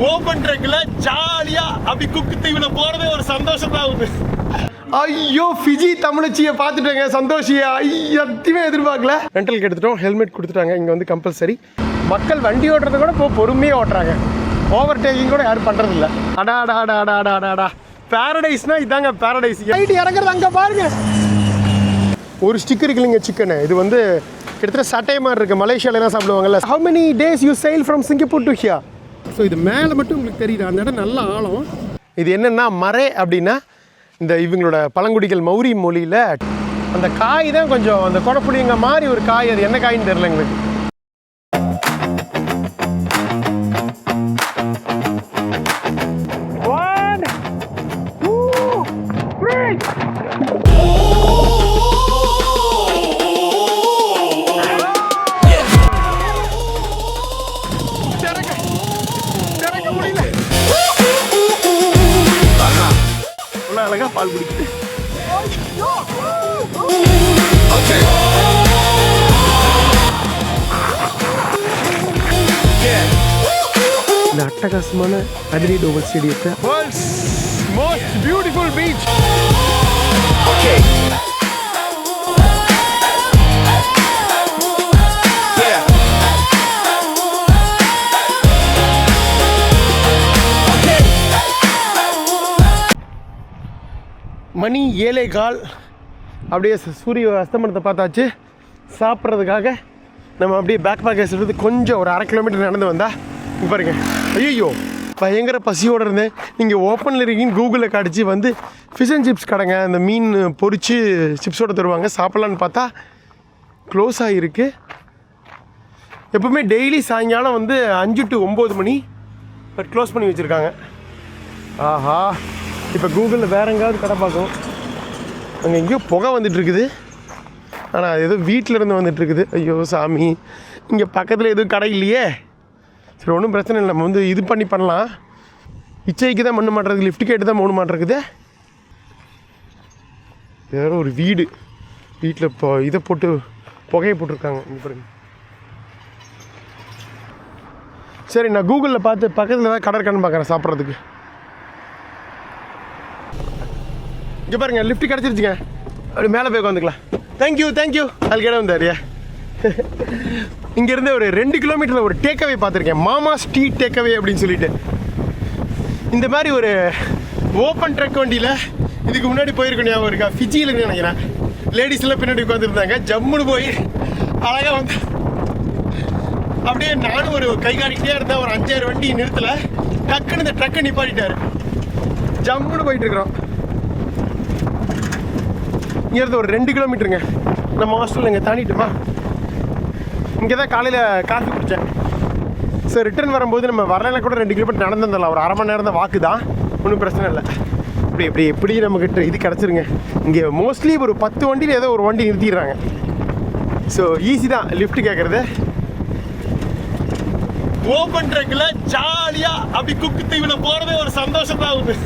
Open ட்ரக்ல ஜாலியா அப்படி குக்கு தீவுல போறதே ஒரு சந்தோஷம் தான் ஆகுது. ஐயோ ஃபிஜி தமிழச்சியை பார்த்துட்டேங்க, சந்தோஷியா சத்தியமே எதிர்பார்க்கல. ரெண்டலுக்கு எடுத்துட்டோம், ஹெல்மெட் கொடுத்துட்டாங்க. இங்கே வந்து கம்பல்சரி. மக்கள் வண்டி ஓட்டுறதை கூட இப்போ பொறுமையாக ஓட்டுறாங்க, ஓவர் டேக்கிங் கூட யாரும் பண்ணுறதில்ல. அடாடாடாடாடாடாடா பேரடைஸ்னா இதாங்க பேரடைஸ். ரைட்டு இறங்குறது அங்கே பாருங்க. ஒரு ஸ்டிக்கர் இருக்குல்லைங்க சிக்கனு, இது வந்து கிட்டத்தட்ட சட்டை மாதிரி இருக்குது, மலேசியாவிலாம் சாப்பிடுவாங்கல்ல. How many days you sail from Singapore to here? So இது மேலே மட்டும் உங்களுக்கு தெரியுது, அந்த இடம் நல்ல ஆழம். இது என்னென்னா மரே அப்படின்னா இந்த இவங்களோட பழங்குடிகள் மௌரி மொழியில் அந்த காய் தான் கொஞ்சம் அந்த கொடப்புளிங்க மாதிரி ஒரு காய். அது என்ன காயின்னு தெரியல எங்களுக்கு. அழகா பால் குடிக்குது. இந்த அட்டகாசமான அடிலைட் ஓவல் ஸ்டேடியத்தை வேர்ல்ட்ஸ் மோஸ்ட் பியூட்டிஃபுல் பீச். மணி 7:15. அப்படியே சூரிய அஸ்தமனத்தை பார்த்தாச்சு. சாப்பிட்றதுக்காக நம்ம அப்படியே பேக் பேக்கர்ஸ் எடுத்து கொஞ்சம் ஒரு 1/2 கிலோமீட்டர் நடந்து வந்தா இங்கே பாருங்க. ஐயோ பயங்கர பசியோடு இருந்தேன். நீங்கள் ஓப்பனில் இருக்கீங்கன்னு கூகுளில் காடிச்சு வந்து ஃபிஷ் அண்ட் சிப்ஸ் கடைங்க, அந்த மீன் பொரித்து சிப்ஸோடு தருவாங்க, சாப்பிட்லான்னு பார்த்தா க்ளோஸ் ஆகிருக்கு. எப்போவுமே டெய்லி சாயங்காலம் வந்து 5 to 9 மணி பட் க்ளோஸ் பண்ணி வச்சுருக்காங்க. ஆஹா, இப்போ கூகுளில் வேறு எங்கேயாவது கடை பார்க்கும். அங்கே எங்கேயோ புகை வந்துட்டுருக்குது, ஆனால் அது ஏதோ வீட்டில் இருந்து வந்துட்டுருக்குது. ஐயோ சாமி, இங்கே பக்கத்தில் எதுவும் கடை இல்லையே. சரி ஒன்றும் பிரச்சனை இல்லை, நம்ம வந்து இது பண்ணலாம். இச்சைக்கு தான் பண்ண மாட்டேறது, லிஃப்ட் கேட்டு தான் போக மாட்டேருக்குது. வேறு ஒரு வீடு, வீட்டில் இப்போ இதை போட்டு புகையை போட்டிருக்காங்க. இங்கே பாருங்க. சரி நான் கூகுளில் பார்த்து பக்கத்தில் தான் கடை இருக்கான்னு பார்க்குறேன் சாப்பிட்றதுக்கு. இங்கே பாருங்க லிஃப்ட் கிடச்சிருச்சுங்க, அப்படி மேலே போய் உட்காந்துக்கலாம். தேங்க்யூ அதுக்கு இடம் வந்தாரியா. இங்கேருந்து ஒரு 2 கிலோமீட்டரில் ஒரு டேக்அவே பார்த்துருக்கேன், மாமா ஸ்ட்ரீட் டேக்அவே அப்படின்னு சொல்லிட்டு. இந்த மாதிரி ஒரு ஓப்பன் ட்ரக் வண்டியில் இதுக்கு முன்னாடி போயிருக்கோம், ஞாபகம் இருக்கா? ஃபிஜியில் நினைக்கிறேன். லேடிஸ்லாம் பின்னாடி உட்காந்துருந்தாங்க, ஜம்முன்னு போய் அழகாக வந்து அப்படியே நானும் ஒரு கை காட்டிக்கிட்டே இருந்தேன். ஒரு 5-6 வண்டி நிறுத்தலை, டக்குன்னு இந்த ட்ரக்கை நிப்பாட்டிட்டார். ஜம்முன்னு போயிட்டு இருக்கிறோம். இங்கேருந்து ஒரு 2 கிலோமீட்டருங்க நம்ம ஹாஸ்டலில். இங்கே தாண்டிட்டுமா, இங்கே தான் காலையில் காஃபி குடித்தேன். ஸோ ரிட்டர்ன் வரும்போது நம்ம வரலைன்னா கூட 2 கிலோமீட்டர் நடந்து வந்துடலாம். ஒரு 1/2 மணி நேரம் தான் வாக்கு தான், ஒன்றும் பிரச்சனை இல்லை. எப்படி நமக்கிட்ட இது கிடச்சிருங்க. இங்கே மோஸ்ட்லி ஒரு 10 வண்டியில் ஏதோ ஒரு வண்டி நிறுத்திடுறாங்க. ஸோ ஈஸி தான் லிஃப்ட் கேட்குறது. ஓப்பன் ட்ரக்கில் ஜாலியாக அப்படி குக்கு தீவில் போகிறதே ஒரு சந்தோஷம் தான் ஆகுது.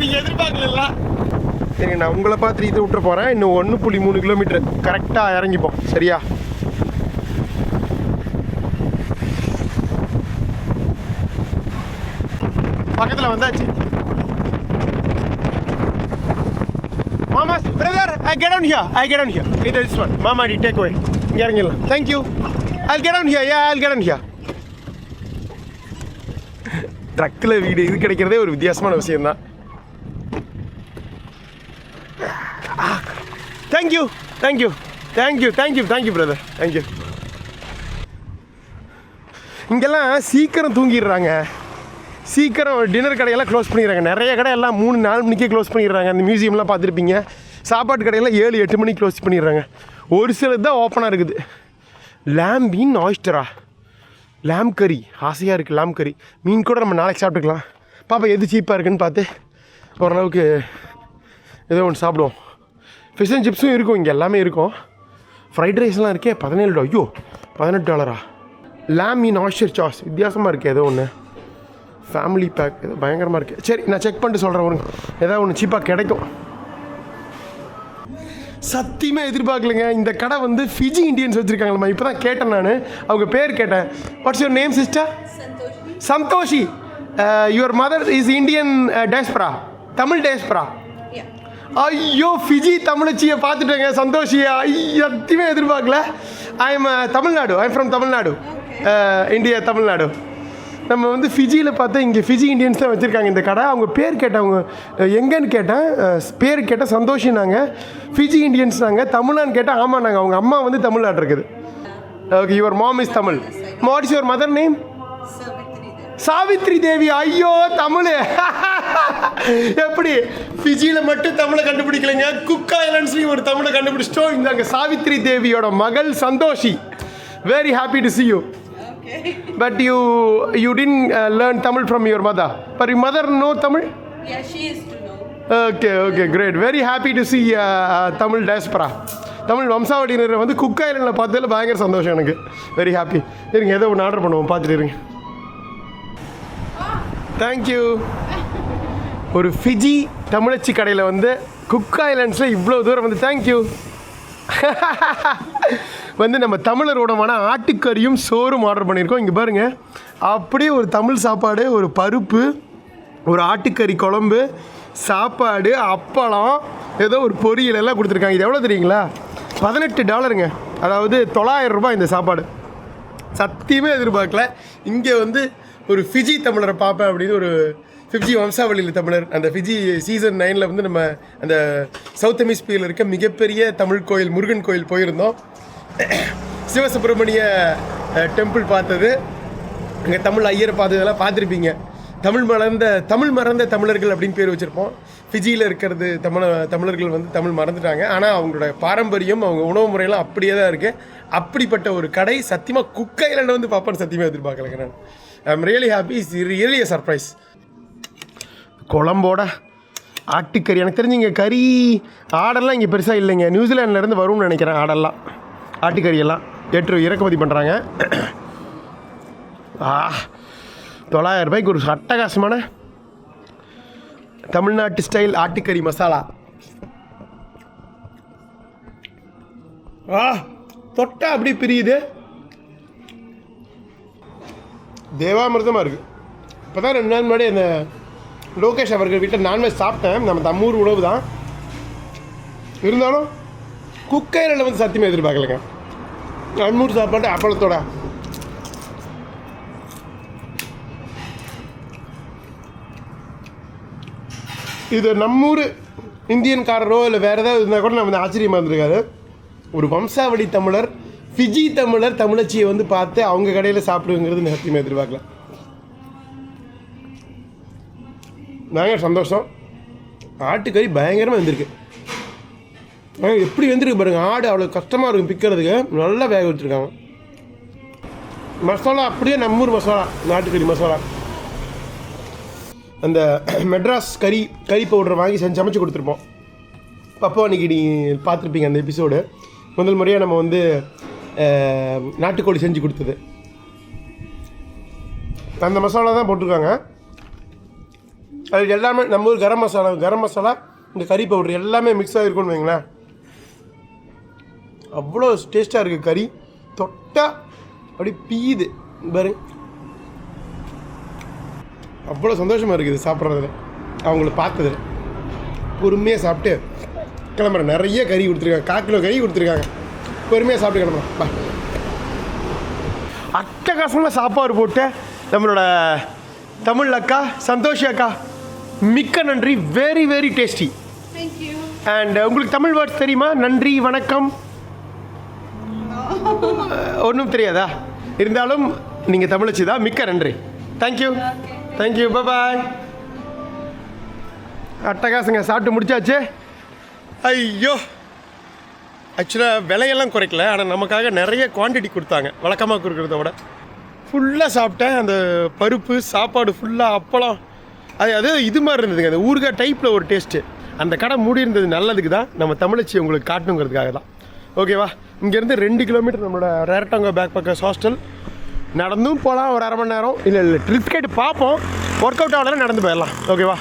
நீங்கள் எதிர்பார்க்கல. சரி நான் உங்களை பார்த்து இதை விட்டுற போகிறேன். இன்னும் 1.3 கிலோமீட்டர் கரெக்டாக இறங்கிப்போம், சரியா? பக்கத்தில் வந்தாச்சு. மாமா brother, I get down here. Either this one. Mama, you take away. இங்கே இறங்கிடலாம். Thank you. I'll get down here. Yeah, I'll get down here. ட்ரக்கில் வீடு இது கிடைக்கிறதே ஒரு வித்தியாசமான விஷயம்தான். Thank you brother, thank you. இங்கெல்லாம் சீக்கிரம் தூங்கிடுறாங்க, சீக்கிரம் டின்னர் கடையெல்லாம் க்ளோஸ் பண்ணிடுறாங்க. நிறைய கடையெல்லாம் 3-4 மணிக்கே க்ளோஸ் பண்ணிடுறாங்க. அந்த மியூசியம்லாம் பார்த்துருப்பீங்க, சாப்பாட்டு கடையெல்லாம் 7-8 மணிக்கு க்ளோஸ் பண்ணிடுறாங்க. ஒரு சிலது தான் ஓப்பனாக இருக்குது. லேம் மீன் ஆயிஸ்டரா, லேம் கறி ஆசையாக இருக்குது. லேம் கறி மீன் கூட நம்ம நாளைக்கு சாப்பிட்டுக்கலாம். பாப்பா எது சீப்பாக இருக்குதுன்னு பார்த்து ஓரளவுக்கு ஏதோ ஒன்று சாப்பிடுவோம். ஃபிஷ் அண்ட் சிப்ஸும் இருக்கும், இங்கே எல்லாமே இருக்கும். ஃப்ரைட் ரைஸ்லாம் இருக்கே $17. ஐயோ $18. லேம் மீன் ஆயிஸ்டர் சாஸ் வித்தியாசமாக இருக்குது, ஏதோ ஒன்று ஃபேமிலி பேக், ஏதோ பயங்கரமாக இருக்குது. சரி நான் செக் பண்ணிட்டு சொல்கிறேன், ஒரு ஏதாவது ஒன்று சீப்பாக கிடைக்கும். சத்தியமாக எதிர்பார்க்கலைங்க. இந்த கடை வந்து ஃபிஜி இண்டியன்ஸ் வச்சுருக்காங்களம்மா. இப்போ தான் கேட்டேன் நான், அவங்க பேர் கேட்டேன். What's your name sister? Santoshi. Your mother is Indian diaspora, Tamil diaspora. ஐயோ ஃபிஜி தமிழச்சியை பார்த்துட்டேங்க, சந்தோஷியா. சத்தியமே எதிர்பார்க்கல. I am Tamil Nadu, I am from Tamil Nadu, India, Tamil Nadu. நம்ம வந்து ஃபிஜியில் பார்த்தா இங்கே ஃபிஜி இந்தியன்ஸ் தான் வச்சுருக்காங்க இந்த கடை. அவங்க பேர் கேட்டவங்க எங்கேன்னு கேட்டேன், பேர் கேட்டால் சந்தோஷினாங்க. ஃபிஜி இந்தியன்ஸ் நாங்கள். தமிழ்நான்னு கேட்டால் ஆமாம் நாங்கள், அவங்க அம்மா வந்து தமிழ்நாடு இருக்குது. Okay, your mom is Tamil. What is your mother name? Savitri Devi. ஐயோ தமிழ். எப்படி ஃபிஜியில் மட்டும் தமிழை கண்டுபிடிக்கலைங்க, குக் ஐலண்ட்ஸ்லையும் ஒரு தமிழை கண்டுபிடிச்சிட்டோம். இந்தாங்க சாவித்ரி தேவியோட மகள் Santoshi. Very happy to see you. But you didn't learn Tamil from your mother. But your mother know Tamil? Yeah, she used to know. Okay, great. Very happy to see Tamil diaspora. Tamil வம்சாவளியினர் வந்து cook ஐலண்டில் பார்த்ததில் பயங்கர சந்தோஷம் எனக்கு. Very happy. இருங்க, ஏதோ ஒன்று order பண்ணுவோம், பார்த்துட்டு இருங்க. தேங்க்யூ. ஒரு ஃபிஜி தமிழச்சி கடையில் வந்து குக் ஐலண்ட்ஸில் இவ்வளோ தூரம் வந்து தேங்க்யூ. வந்து நம்ம தமிழரோடமான ஆட்டுக்கறியும் சோறும் ஆர்டர் பண்ணியிருக்கோம். இங்கே பாருங்கள், அப்படியே ஒரு தமிழ் சாப்பாடு, ஒரு பருப்பு, ஒரு ஆட்டுக்கறி குழம்பு, சாப்பாடு, அப்பளம், ஏதோ ஒரு பொரியல் எல்லாம் கொடுத்துருக்காங்க. இது எவ்வளோ தெரியுங்களா? $18. அதாவது $900 இந்த சாப்பாடு. சத்தியமே எதிர்பார்க்கல. இங்கே வந்து ஒரு ஃபிஜி தமிழரை பார்ப்பேன் அப்படின்னு, ஒரு ஃபிஜி வம்சாவளியில் தமிழர். அந்த ஃபிஜி சீசன் 9 வந்து நம்ம அந்த சவுத் ஹெமிஸ்பியரில் இருக்க மிகப்பெரிய தமிழ் கோயில், முருகன் கோயில் போயிருந்தோம். சிவசுப்பிரமணிய டெம்பிள் பார்த்தது, அங்கே தமிழ் ஐயரை பார்த்ததெல்லாம் பார்த்துருப்பீங்க. தமிழ் மறந்த தமிழர்கள் அப்படின்னு பேர் வச்சுருப்போம். ஃபிஜியில் இருக்கிறது தமிழர்கள் வந்து தமிழ் மறந்துட்டாங்க. ஆனால் அவங்களோட பாரம்பரியம், அவங்க உணவு முறையெல்லாம் அப்படியே தான் இருக்குது. அப்படிப்பட்ட ஒரு கடை சத்தியமாக குக் ஐலண்டை வந்து பார்ப்பேன்னு சத்தியமாக எதிர்பார்க்கலைங்க நான். I am really happy. Is really a surprise. குழம்போட ஆட்டுக்கறி. எனக்கு தெரிஞ்சு இங்கே கறி ஆடெல்லாம் இங்கே பெருசாக இல்லைங்க. நியூசிலாண்ட்லேருந்து வரும்னு நினைக்கிறேன். ஆடெல்லாம் ஆட்டுக்கறியெல்லாம் இறக்குமதி பண்ணுறாங்க. $900 ஒரு அட்டகாசமான தமிழ்நாட்டு ஸ்டைல் ஆட்டுக்கறி மசாலா. தொட்டா அப்படி பிரியுது, தேவாமிர்தமாக இருக்குது. இப்போ தான் 2 நாள் முன்னாடி அந்த லோகேஷ் அவர்கள் வீட்டில் நான்வெஜ் சாப்பிட்டேன். நம்ம தம்மூர் உணவு தான் இருந்தாலும் குக்கையில் வந்து சத்தியமாக எதிர்பார்க்கலைங்க. நம்மூர் சாப்பாடு அப்பளத்தோட இது நம்மூர் இந்தியன்காரரோ இல்லை வேறு ஏதாவது இருந்தால் கூட நம்ம ஆச்சரியமாக இருந்திருக்காரு. ஒரு வம்சாவளி தமிழர், ஃபிஜி தமிழர் தமிழச்சியை வந்து பார்த்து அவங்க கடையில் சாப்பிடுங்கிறது சத்தியமாக எதிர்பார்க்கல. பயங்கர சந்தோஷம். ஆட்டுக்கறி பயங்கரமாக வெந்திருக்கு. எப்படி வெந்திருக்கு பாருங்கள். ஆடு அவ்வளோ கஷ்டமாக இருக்கும் பிக்கிறதுக்கு, நல்லா வேக வச்சுருக்காங்க. மசாலா அப்படியே நம்மூர் மசாலா, ஆட்டுக்கறி மசாலா. அந்த மெட்ராஸ் கறி பவுடரை வாங்கி சமைச்சு கொடுத்துருப்போம். அப்போ அன்றைக்கி நீ பார்த்துருப்பீங்க அந்த எபிசோடு. முதல் முறையாக நம்ம வந்து நாட்டுக்கோழி செஞ்சு கொடுத்தது. அந்த மசாலா தான் போட்டிருக்காங்க. அது எல்லாமே நம்ம ஊர் கரம் மசாலா, இந்த கறி பவுடர் எல்லாமே மிக்ஸ் ஆகிருக்குன்னு வைங்களேன். அவ்வளோ டேஸ்ட்டாக இருக்குது. கறி தொட்டா அப்படி பீயுது பாருங்க. அவ்வளோ சந்தோஷமாக இருக்குது சாப்பிட்றதுல, அவங்கள பார்த்ததில். பொறுமையாக சாப்பிட்டு கிளம்புறேன். நிறைய கறி கொடுத்துருக்காங்க, 1/4 கிலோ கறி கொடுத்துருக்காங்க. பொறுமையாக சாப்பிட்டு கிளம்புறேன். அட்டகாசமாக சாப்பாடு போட்டு நம்மளோட தமிழ் அக்கா சந்தோஷி அக்கா, மிக்க நன்றி. Very very tasty. அண்ட் உங்களுக்கு தமிழ் வேர்ட்ஸ் தெரியுமா? நன்றி, வணக்கம் ஒன்றும் தெரியாதா? இருந்தாலும் நீங்கள் தமிழச்சி தான். மிக்க நன்றி. தேங்க்யூ. பாய். அட்டகாசங்க, சாப்பிட்டு முடிச்சாச்சு. ஐயோ, ஆக்சுவலாக விலையெல்லாம் குறைக்கல, ஆனால் நமக்காக நிறைய குவான்டிட்டி கொடுத்தாங்க வழக்கமாக கொடுக்குறத விட. ஃபுல்லாக சாப்பிட்டேன். அந்த பருப்பு சாப்பாடு ஃபுல்லாக, அப்பளம், அது இது மாதிரி இருந்ததுங்க. அந்த ஊறுகாய் டைப்பில் ஒரு டேஸ்ட்டு. அந்த கடை மூடி இருந்தது நல்லதுக்கு தான், நம்ம தமிழச்சி உங்களுக்கு காட்டணுங்கிறதுக்காக தான். ஓகேவா? இங்கேருந்து 2 கிலோமீட்டர் நம்மளோட ரேரட்டாங்கோ பேக் பக்கஸ் ஹாஸ்டல். நடந்தும் போகலாம், ஒரு 1/2 மணி நேரம். இல்லை ட்ரிப் கேட்டு பார்ப்போம். ஒர்க் அவுட் ஆகலாம், நடந்து போயிடலாம். ஓகேவா?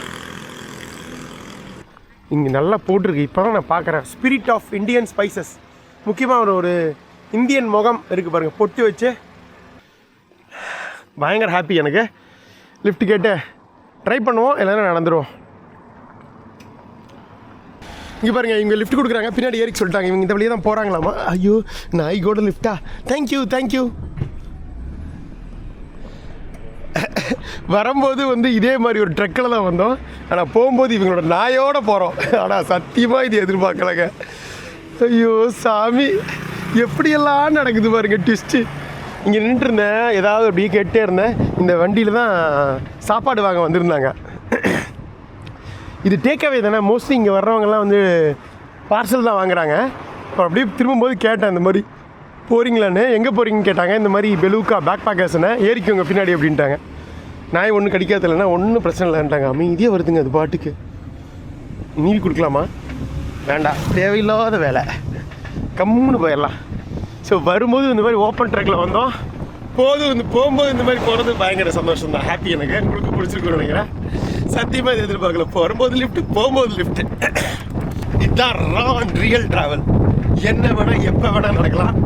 இங்கே நல்லா போட்டிருக்கு. இப்போ தான் நான் பார்க்குறேன். Spirit of Indian spices. முக்கியமாக ஒரு இந்தியன் முகம் இருக்குது பாருங்கள், பொட்டு வச்சு. பயங்கர ஹாப்பி எனக்கு. லிஃப்ட் கேட்டு ட்ரை பண்ணுவோம், இல்லைன்னா நடந்துருவோம். இங்கே பாருங்கள், இவங்க லிஃப்ட் கொடுக்குறாங்க, பின்னாடி ஏறிக்க சொல்லிட்டாங்க. இவங்க இந்த வழியே தான் போகிறாங்களாமா. ஐயோ, நான் கூட லிஃப்டா? தேங்க்யூ. வரும்போது வந்து இதே மாதிரி ஒரு ட்ரக்கில் தான் வந்தோம். ஆனால் போகும்போது இவங்களோட நாயோடு போகிறோம். ஆனால் சத்தியமாக இது எதிர்பார்க்கலைங்க. ஐயோ சாமி, எப்படியெல்லாம் நடக்குது பாருங்க ட்விஸ்ட்டு. இங்கே நின்றுருந்தேன், ஏதாவது அப்படியே கேட்டே இருந்தேன். இந்த வண்டியில் தான் சாப்பாடு வாங்க வந்திருந்தாங்க. இது டேக்அவே தானே, மோஸ்ட்லி இங்கே வர்றவங்கெல்லாம் வந்து பார்சல் தான் வாங்குறாங்க. இப்போ அப்படியே திரும்பும்போது கேட்டேன், இந்த மாதிரி போகிறீங்களான்னு. எங்கே போகிறீங்கன்னு கேட்டாங்க. இந்த மாதிரி பெலூக்கா பேக் பேக்கர்ஸ்னே, ஏறிக்கோங்க பின்னாடி அப்படின்ட்டாங்க. நாய் ஒன்றும் கடிக்காது இல்லைன்னா ஒன்றும் பிரச்சனை இல்லைன்ட்டாங்க. அமைதியே வருதுங்க அது பாட்டுக்கு. நீவி கொடுக்கலாமா? வேண்டாம், தேவையில்லாத வேலை, கம்முன்னு போயிடலாம். ஸோ வரும்போது இந்த மாதிரி ஓப்பன் ட்ரக்கில் வந்தோம். போகும்போது இந்த மாதிரி போகிறது பயங்கர சந்தோஷம் தான், ஹாப்பி. எனக்கு உங்களுக்கு பிடிச்சிருக்குன்னு நினைக்கிறேன். சத்தியமாக இது எதிர்பார்க்கல. வரும்போது லிஃப்ட்டு, போகும்போது லிஃப்ட்டு. இதுதான் ரியல் ட்ராவல். என்ன வேணால் எப்போ வேணால் நடக்கலாம்.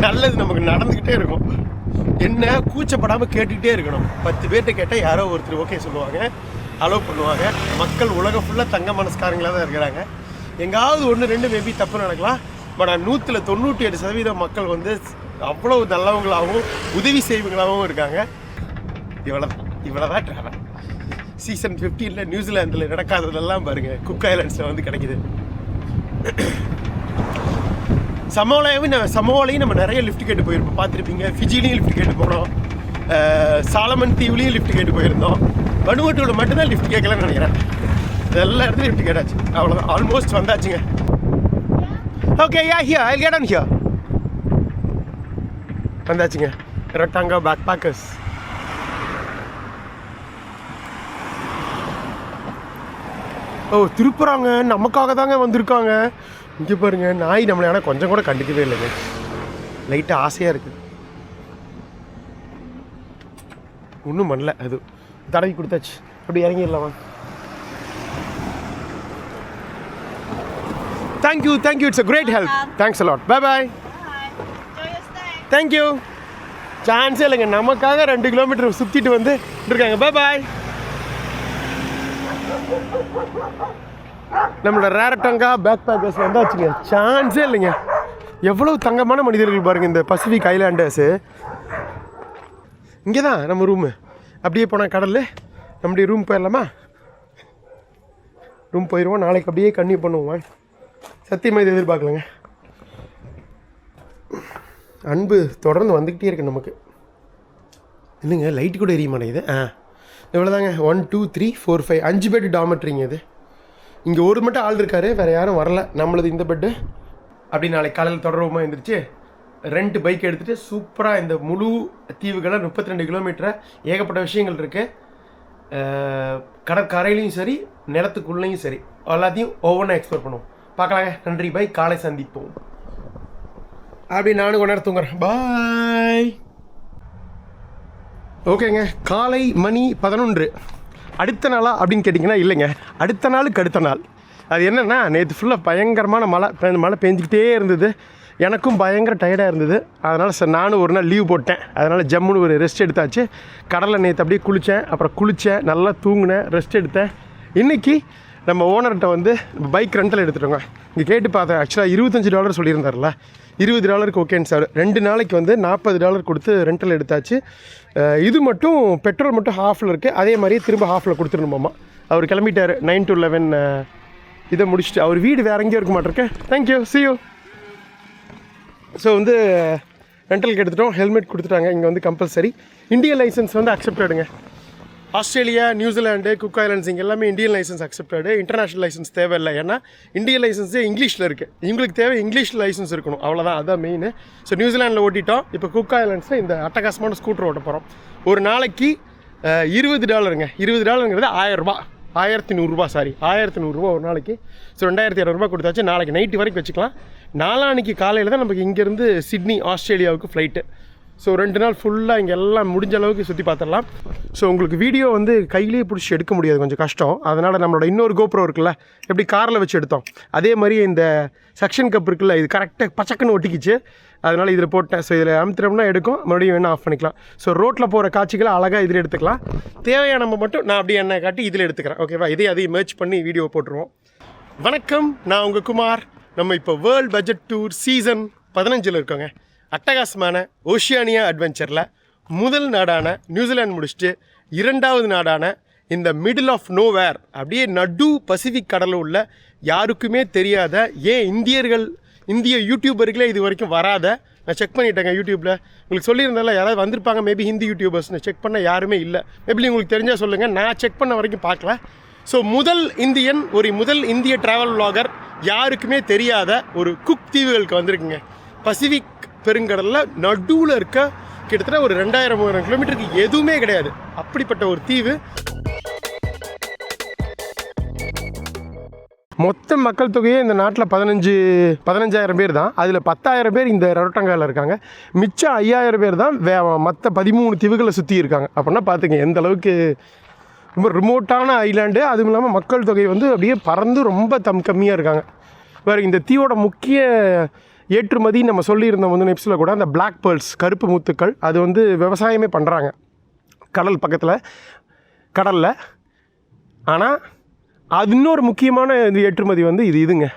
நல்லது நமக்கு நடந்துக்கிட்டே இருக்கும். என்ன கூச்சப்படாமல் கேட்டுக்கிட்டே இருக்கணும். 10 பேர்கிட்ட கேட்டால் யாரோ ஒருத்தர் ஓகே சொல்லுவாங்க, அலோவ் பண்ணுவாங்க. மக்கள் உலகம் ஃபுல்லாக தங்க மனஸ்காரங்களாக தான் இருக்கிறாங்க. எங்காவது 1-2 மேபி தப்பு நடக்கலாம். பட் 100-98% மக்கள் வந்து அவ்வளோ நல்லவங்களாகவும் உதவி செய்வங்களாகவும் இருக்காங்க. இவ்வளோதான் ட்ராவல். சீசன் 15 நியூசிலாந்தில் நடக்காததெல்லாம் பாருங்கள், குக் ஐலண்ட்ஸில் வந்து கிடைக்கிது. சமோலையும் நம்ம நிறைய லிஃப்ட் கேட்டு போயிருப்போம், பார்த்துருப்பீங்க. ஃபிஜிலையும் லிஃப்ட் கேட்டு போனோம், சாலமன் தீவுலையும் லிஃப்ட் கேட்டு போயிருந்தோம். வனுவட்டூவில் மட்டும்தான் லிஃப்ட் கேட்கலன்னு நினைக்கிறேன். எல்லா இடத்துலையும் லிஃப்ட் கேட்டாச்சு. அவ்வளோதான், ஆல்மோஸ்ட் வந்தாச்சுங்க. Okay, I'll get on here. வந்தாச்சுங்க, ரொட்டாங்கா பேக் பேக்கர்ஸ். ஓ, திருப்புறாங்க, நமக்காக தாங்க வந்திருக்காங்க. இங்கே பாருங்க, நாய் நம்மளை ஆனால் கொஞ்சம் கூட கண்டுக்கவே இல்லைங்க. லைட்டாக ஆசையாக இருக்குது, ஒன்றும் பண்ணல. அது தடவி கொடுத்தாச்சு, அப்படி இறங்கிடலாமா? Thank you, it's a great help. Thanks a lot. Bye. Thank you. சான்ஸே இல்லைங்க, நமக்காக 2 கிலோமீட்டர் சுற்றிட்டு வந்து இருக்காங்க. பை. நம்மளோட ரேரட்டங்கா பேக் பேக்கர்ஸ் வந்தாச்சுங்க. சான்ஸே இல்லைங்க. எவ்வளோ தங்கமான மனிதர்கள் பாருங்கள் இந்த பசிபிக் ஐலாண்டர்ஸு. இங்கே தான் நம்ம ரூமு. அப்படியே போனால் கடல், நம்முடைய ரூம் போயிடலாமா? ரூம் போயிடுவோம். நாளைக்கு அப்படியே கன்னியூ பண்ணுவோம். சத்தியமாக இது எதிர்பார்க்கலங்க. அன்பு தொடர்ந்து வந்துக்கிட்டே இருக்கு நமக்கு. இல்லைங்க, லைட்டு கூட எரிய மாட்டேங்குது. இவ்வளோதாங்க. 1 2 3 4 5 5 பெட் டாமெட்ரிங்க இது. இங்கே ஒரு மட்டும் ஆள் இருக்காரு, வேறு யாரும் வரல. நம்மளது இந்த பெட்டு. அப்படி நாளைக்கு காலையில் தொடர்புமா எழுந்திரிச்சு 2 பைக் எடுத்துகிட்டு சூப்பராக இந்த முழு தீவுகளை 32 கிலோமீட்டரை ஏகப்பட்ட விஷயங்கள் இருக்குது. கடற்கரையிலையும் சரி, நிலத்துக்குள்ளேயும் சரி, எல்லாத்தையும் ஒவ்வொன்றா எக்ஸ்ப்ளோர் பண்ணுவோம். பார்க்கலாங்க. நன்றி, பை. காலை சந்திப்போம். அப்படி நானும் கொஞ்ச நேரம் தூங்குறேன். பாய். ஓகேங்க, காலை மணி 11. அடுத்த நாளா அப்படின்னு கேட்டிங்கன்னா இல்லைங்க, அடுத்த நாள். அது என்னென்னா, நேற்று ஃபுல்லாக பயங்கரமான மழை பெஞ்சிக்கிட்டே இருந்தது. எனக்கும் பயங்கர டயர்டாக இருந்தது. அதனால் நானும் ஒரு நாள் லீவ் போட்டேன். அதனால் ஜம்முன்னு ஒரு ரெஸ்ட் எடுத்தாச்சு. கடலில் நேற்று அப்படியே குளித்தேன், நல்லா தூங்கினேன், ரெஸ்ட் எடுத்தேன். இன்றைக்கி நம்ம ஓனர்கிட்ட வந்து பைக் ரெண்டல் எடுத்துட்டோங்க. இங்கே கேட்டு பார்த்தேன். ஆக்சுவலாக $25 சொல்லியிருந்தார்ல, $20 ஓகேன்னு சார். 2 நாளைக்கு வந்து $40 கொடுத்து ரெண்டல் எடுத்தாச்சு. இது மட்டும் பெட்ரோல் மட்டும் ஹாஃபில் இருக்குது. அதே மாதிரியே திரும்ப ஹாஃபில் கொடுத்துருணுமாம்மா. அவர் கிளம்பிட்டார் 9 to 11 இதை முடிச்சுட்டு. அவர் வீடு வேறு எங்கேயும் இருக்க மாட்டிருக்கேன். Thank you, see you. ஸோ வந்து ரெண்டலுக்கு எடுத்துட்டோம். ஹெல்மெட் கொடுத்துட்டாங்க. இங்கே வந்து கம்பல்சரி. இந்தியன் லைசன்ஸ் வந்து அக்செப்டடுங்க. ஆஸ்திரேலியா, நியூசிலாண்டு, குக் ஐலண்ட்ஸ் இங்கே எல்லாமே Indian licence accepted. International licence தேவையில்லை. ஏன்னா இந்தியன் லைசன்ஸே இங்கிலீஷில் இருக்குது. இவங்களுக்கு தேவை இங்கிலீஷ் லைசன்ஸ் இருக்கணும், அவ்வளோதான். அதுதான் மெயின். ஸோ நியூசிலாண்டில் ஓட்டிட்டோம். இப்போ குக் ஐலண்ட்ஸில் இந்த அட்டகாசமான ஸ்கூட்டர் ஓட்ட போகிறோம். ஒரு நாளைக்கு $20. $20 1000 1100 சாரி, 1100 ஒரு நாளைக்கு. ஸோ 2200 கொடுத்தாச்சு. நாளைக்கு நைட்டு வரைக்கும் வச்சுக்கலாம். நாளான்னைக்கு காலையில் தான் நமக்கு இங்கேருந்து சிட்னி ஆஸ்திரேலியாவுக்கு ஃப்ளைட்டு. ஸோ 2 நாள் ஃபுல்லாக இங்கே எல்லாம் முடிஞ்ச அளவுக்கு சுற்றி பார்த்துடலாம். ஸோ உங்களுக்கு வீடியோ வந்து கையிலேயே பிடிச்சி எடுக்க முடியாது, கொஞ்சம் கஷ்டம். அதனால் நம்மளோட இன்னொரு கோப்ரோ இருக்குல்ல, எப்படி காரில் வச்சு எடுத்தோம் அதே மாதிரி இந்த செக்ஷன் கப் இருக்குல்ல, இது கரெக்டாக பச்சக்குன்னு ஒட்டிக்கிச்சு. அதனால் இதில் போட்டேன். ஸோ இதில் அமுத்தினோம்னா எடுக்கும், மறுபடியும் வேணால் ஆஃப் பண்ணிக்கலாம். ஸோ ரோட்டில் போகிற காட்சிகளை அழகாக இதில் எடுத்துக்கலாம். தேவையான மட்டும் நான் அப்படியே எண்ணெய் காட்டி இதில் எடுத்துக்கிறேன். ஓகேவா, அதையும் மேட்ச் பண்ணி வீடியோ போட்டுருவோம். வணக்கம், நான் உங்கள் குமார். நம்ம இப்போ வேர்ல்ட் பட்ஜெட் டூர் சீசன் 15 இருக்கோங்க. அட்டகாசமான ஓஷியானியா அட்வென்ச்சரில் முதல் நாடான நியூசிலாந்து முடிச்சுட்டு 2வது நாடான இந்த மிடில் ஆஃப் நோவேர், அப்படியே நடு பசிபிக் கடலில் உள்ள யாருக்குமே தெரியாத, ஏன் இந்திய யூடியூபர்களே இது வரைக்கும் வராத, நான் செக் பண்ணிட்டேங்க யூடியூப்பில். உங்களுக்கு சொல்லியிருந்தால யாராவது வந்திருப்பாங்க மேபி ஹிந்தி யூடியூபர்ஸ்னு, செக் பண்ண யாருமே இல்லை. மேபி உங்களுக்கு தெரிஞ்சால் சொல்லுங்கள், நான் செக் பண்ண வரைக்கும் பார்க்கல. ஸோ முதல் இந்திய ட்ராவல் விலாகர், யாருக்குமே தெரியாத ஒரு குக் தீவுகளுக்கு வந்திருக்குங்க. பசிபிக் பெருங்கடலில் நடுவில் இருக்க கிட்டத்தட்ட ஒரு 2000-3000 கிலோமீட்டருக்கு எதுவுமே கிடையாது, அப்படிப்பட்ட ஒரு தீவு. மொத்த மக்கள் தொகையே இந்த நாட்டில் 15,000 பேர் தான். அதில் 10,000 பேர் இந்த ரரோட்டங்காவில் இருக்காங்க. மிச்சம் 5,000 பேர் தான் மற்ற 13 தீவுகளை சுற்றி இருக்காங்க. அப்படின்னா பார்த்துங்க எந்த அளவுக்கு ரொம்ப ரிமோட்டான ஐலாண்டு. அதுவும் இல்லாமல் மக்கள் தொகை வந்து அப்படியே பறந்து ரொம்ப கம்மியாக இருக்காங்க. வேறு இந்த தீவோட முக்கிய ஏற்றுமதி நம்ம சொல்லியிருந்தோம் வந்து நெப்ஸில் கூட, அந்த பிளாக் பேர்ல்ஸ், கருப்பு முத்துக்கள். அது வந்து விவசாயமே பண்ணுறாங்க கடல் பக்கத்தில், கடலில். ஆனால் அது இன்னொரு முக்கியமான இது ஏற்றுமதி வந்து இதுங்க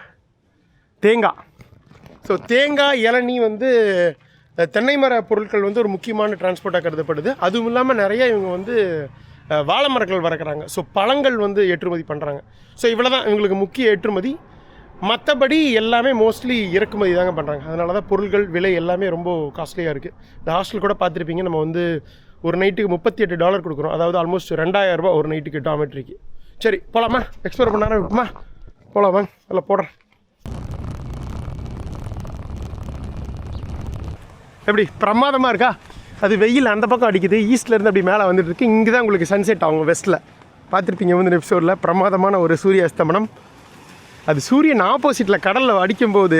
தேங்காய். ஸோ தேங்காய், இளநீ வந்து தென்னை மர பொருட்கள் வந்து ஒரு முக்கியமான டிரான்ஸ்போர்ட்டாக கருதப்படுது. அதுவும் இல்லாமல் நிறைய இவங்க வந்து வாழை மரங்கள் வளர்க்குறாங்க. ஸோ பழங்கள் வந்து ஏற்றுமதி பண்ணுறாங்க. ஸோ இவ்வளோ தான் இவங்களுக்கு முக்கிய ஏற்றுமதி. மற்றபடி எல்லாமே மோஸ்ட்லி இறக்குமதி தாங்க பண்ணுறாங்க. அதனால தான் பொருட்கள் விலை எல்லாமே ரொம்ப காஸ்ட்லியாக இருக்குது. இந்த ஹாஸ்டல் கூட பார்த்துருப்பீங்க, நம்ம வந்து ஒரு நைட்டுக்கு $38 கொடுக்குறோம். அதாவது ஆல்மோஸ்ட் 2,000 ரூபா ஒரு நைட்டுக்கு டாமெட்ரிக்கு. சரி போகலாமா, எக்ஸ்ப்ளோர் பண்ண ஆரம்பிப்போமா? போகலாமா, நல்லா போடுறேன். எப்படி பிரமாதமாக இருக்கா? அது வெயில் அந்த பக்கம் அடிக்குது, ஈஸ்ட்லேருந்து அப்படி மேலே வந்துட்டுருக்கு. இங்கே தான் உங்களுக்கு சன்செட் ஆகும் வெஸ்ட்டில். பார்த்துருப்பீங்க வந்து எபிசோடில் பிரமாதமான ஒரு சூரிய அஸ்தமனம். அது சூரியன் ஆப்போசிட்டில் கடலில் அடிக்கும்போது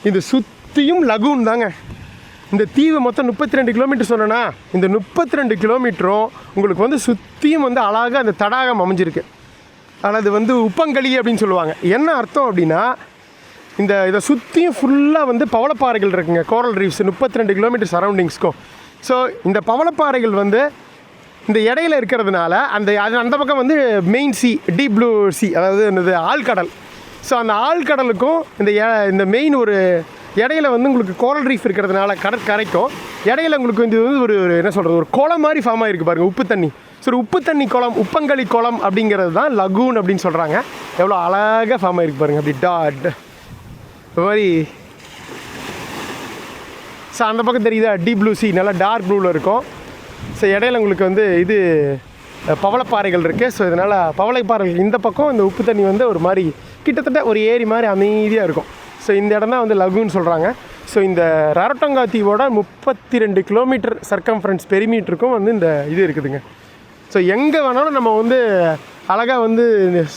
இந்த சுற்றியும் லகூன் தாங்க. இந்த தீவு மொத்தம் 32 கிலோமீட்டர் சொன்னேன்னா, இந்த 32 கிலோமீட்டரும் உங்களுக்கு வந்து சுற்றியும் வந்து அழகாக அந்த தடாகம் அமைஞ்சிருக்கு. ஆனால் அது வந்து உப்பங்களி அப்படின்னு சொல்லுவாங்க. என்ன அர்த்தம் அப்படின்னா, இதை சுற்றியும் ஃபுல்லாக வந்து பவளப்பாறைகள் இருக்குங்க, கோரல் ரீஃப்ஸ் 32 கிலோமீட்டர் சரௌண்டிங்ஸ்க்கும். ஸோ இந்த பவளப்பாறைகள் வந்து இந்த இடையில இருக்கிறதுனால அந்த பக்கம் வந்து main C, deep blue C, அதாவது இந்த ஆழ்கடல். ஸோ அந்த ஆழ்கடலுக்கும் இந்த மெயின் ஒரு இடையில வந்து உங்களுக்கு கோரல் ரீஃப் இருக்கிறதுனால கடற்கரைக்கும் இடையில உங்களுக்கு வந்து ஒரு என்ன சொல்கிறது, ஒரு குளம் மாதிரி ஃபார்ம் ஆகிருக்கு பாருங்கள், உப்பு தண்ணி. ஸோ உப்பு தண்ணி குளம், உப்பங்களி குளம் அப்படிங்கிறது தான் லகூன் அப்படின்னு சொல்கிறாங்க. எவ்வளோ அழகாக ஃபார்ம் ஆகிருக்கு பாருங்கள், அப்படி டாட் இந்த மாதிரி. ஸோ அந்த பக்கம் தெரியுதா, டீப் ப்ளூ சி, நல்லா டார்க் ப்ளூவில் இருக்கும். ஸோ இடையில உங்களுக்கு வந்து இது பவளப்பாறைகள் இருக்குது. ஸோ இதனால் பவளப்பாறைகள் இந்த பக்கம், இந்த உப்பு தண்ணி வந்து ஒரு மாதிரி கிட்டத்தட்ட ஒரு ஏரி மாதிரி அமைதியாக இருக்கும். ஸோ இந்த இடம் தான் வந்து லகூன் சொல்கிறாங்க. ஸோ இந்த ரரோட்டங்கா தீவோட 32 கிலோமீட்டர் சர்க்கம்ஃபரன்ஸ் பெரிமீட்டருக்கும் வந்து இந்த இது இருக்குதுங்க. ஸோ எங்கே வேணாலும் நம்ம வந்து அழகாக வந்து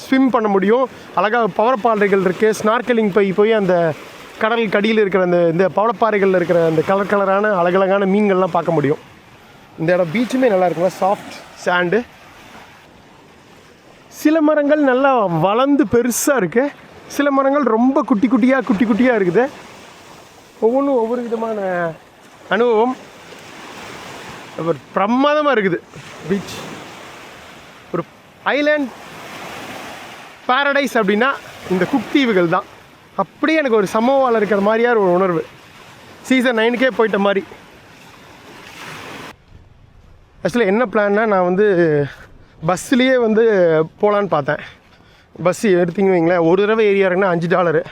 ஸ்விம் பண்ண முடியும். அழகாக பவளப்பாறைகள் இருக்குது. ஸ்னார்க்கலிங் போய் அந்த கடல் கடியில் இருக்கிற இந்த பவளப்பாறைகளில் இருக்கிற அந்த கலரான அழகழகான மீன்கள்லாம் பார்க்க முடியும். இந்த இடம் பீச்சுமே நல்லா இருக்குங்க, சாஃப்ட் சாண்டு. சில மரங்கள் நல்லா வளர்ந்து பெருசாக இருக்குது, சில மரங்கள் ரொம்ப குட்டி குட்டியாக இருக்குது. ஒவ்வொன்றும் ஒவ்வொரு விதமான அனுபவம். ஒரு பிரமாதமாக இருக்குது பீச். ஒரு ஐலேண்ட் பாரடைஸ் அப்படின்னா இந்த குக் தீவுகள் தான். அப்படியே எனக்கு ஒரு சமோவால் இருக்கிற மாதிரியான ஒரு உணர்வு. சீசன் 9க்கே போயிட்ட மாதிரி. ஆக்சுவலாக என்ன பிளான்னா, நான் வந்து பஸ்ஸுலேயே வந்து போகலான்னு பார்த்தேன். பஸ்ஸு எடுத்திங்கன்னு வைங்களேன், ஒரு தடவை ஏரியாருங்கன்னா $5,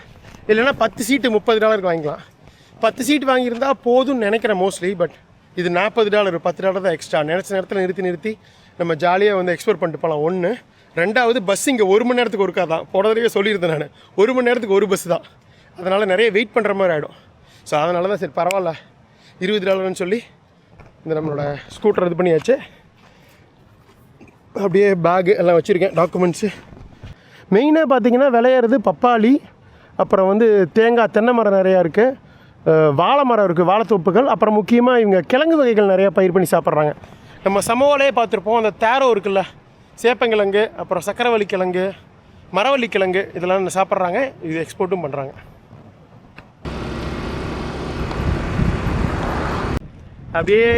இல்லைன்னா 10 சீட்டு $30 வாங்கிக்கலாம். 10 சீட் வாங்கியிருந்தால் போதும்னு நினைக்கிறேன் மோஸ்ட்லி. பட் இது $40, $10 தான் எக்ஸ்ட்ரா. நினச்ச நேரத்தில் நிறுத்தி நம்ம ஜாலியாக வந்து எக்ஸ்ப்ளோர் பண்ணிட்டு போகலாம். ஒன்று. ரெண்டாவது, பஸ் இங்கே 1 மணி நேரத்துக்கு ஒருக்கா தான். போன தடவையே சொல்லியிருந்தேன் நான், 1 மணி நேரத்துக்கு ஒரு பஸ் தான். அதனால் நிறைய வெயிட் பண்ணுற மாதிரி ஆகிடும். ஸோ அதனால தான் சரி பரவாயில்ல $20 சொல்லி இந்த நம்மளோட ஸ்கூட்டர் இது பண்ணியாச்சு. அப்படியே பேகு எல்லாம் வச்சுருக்கேன், டாக்குமெண்ட்ஸு. மெயினாக பார்த்திங்கன்னா விளையிறது பப்பாளி, அப்புறம் வந்து தேங்காய், தென்னை மரம் நிறையா இருக்குது. வாழை மரம் இருக்குது, வாழைத்தோப்புகள். அப்புறம் முக்கியமாக இவங்க கிழங்கு வகைகள் நிறையா பயிர் பண்ணி சாப்பிட்றாங்க. நம்ம சமோலையே பார்த்துருப்போம், அந்த தேரோ இருக்குல்ல, சேப்பங்கிழங்கு, அப்புறம் சக்கரவள்ளி கிழங்கு, மரவள்ளி கிழங்கு, இதெல்லாம் சாப்பிட்றாங்க. இது எக்ஸ்போர்ட்டும் பண்ணுறாங்க. அப்படியே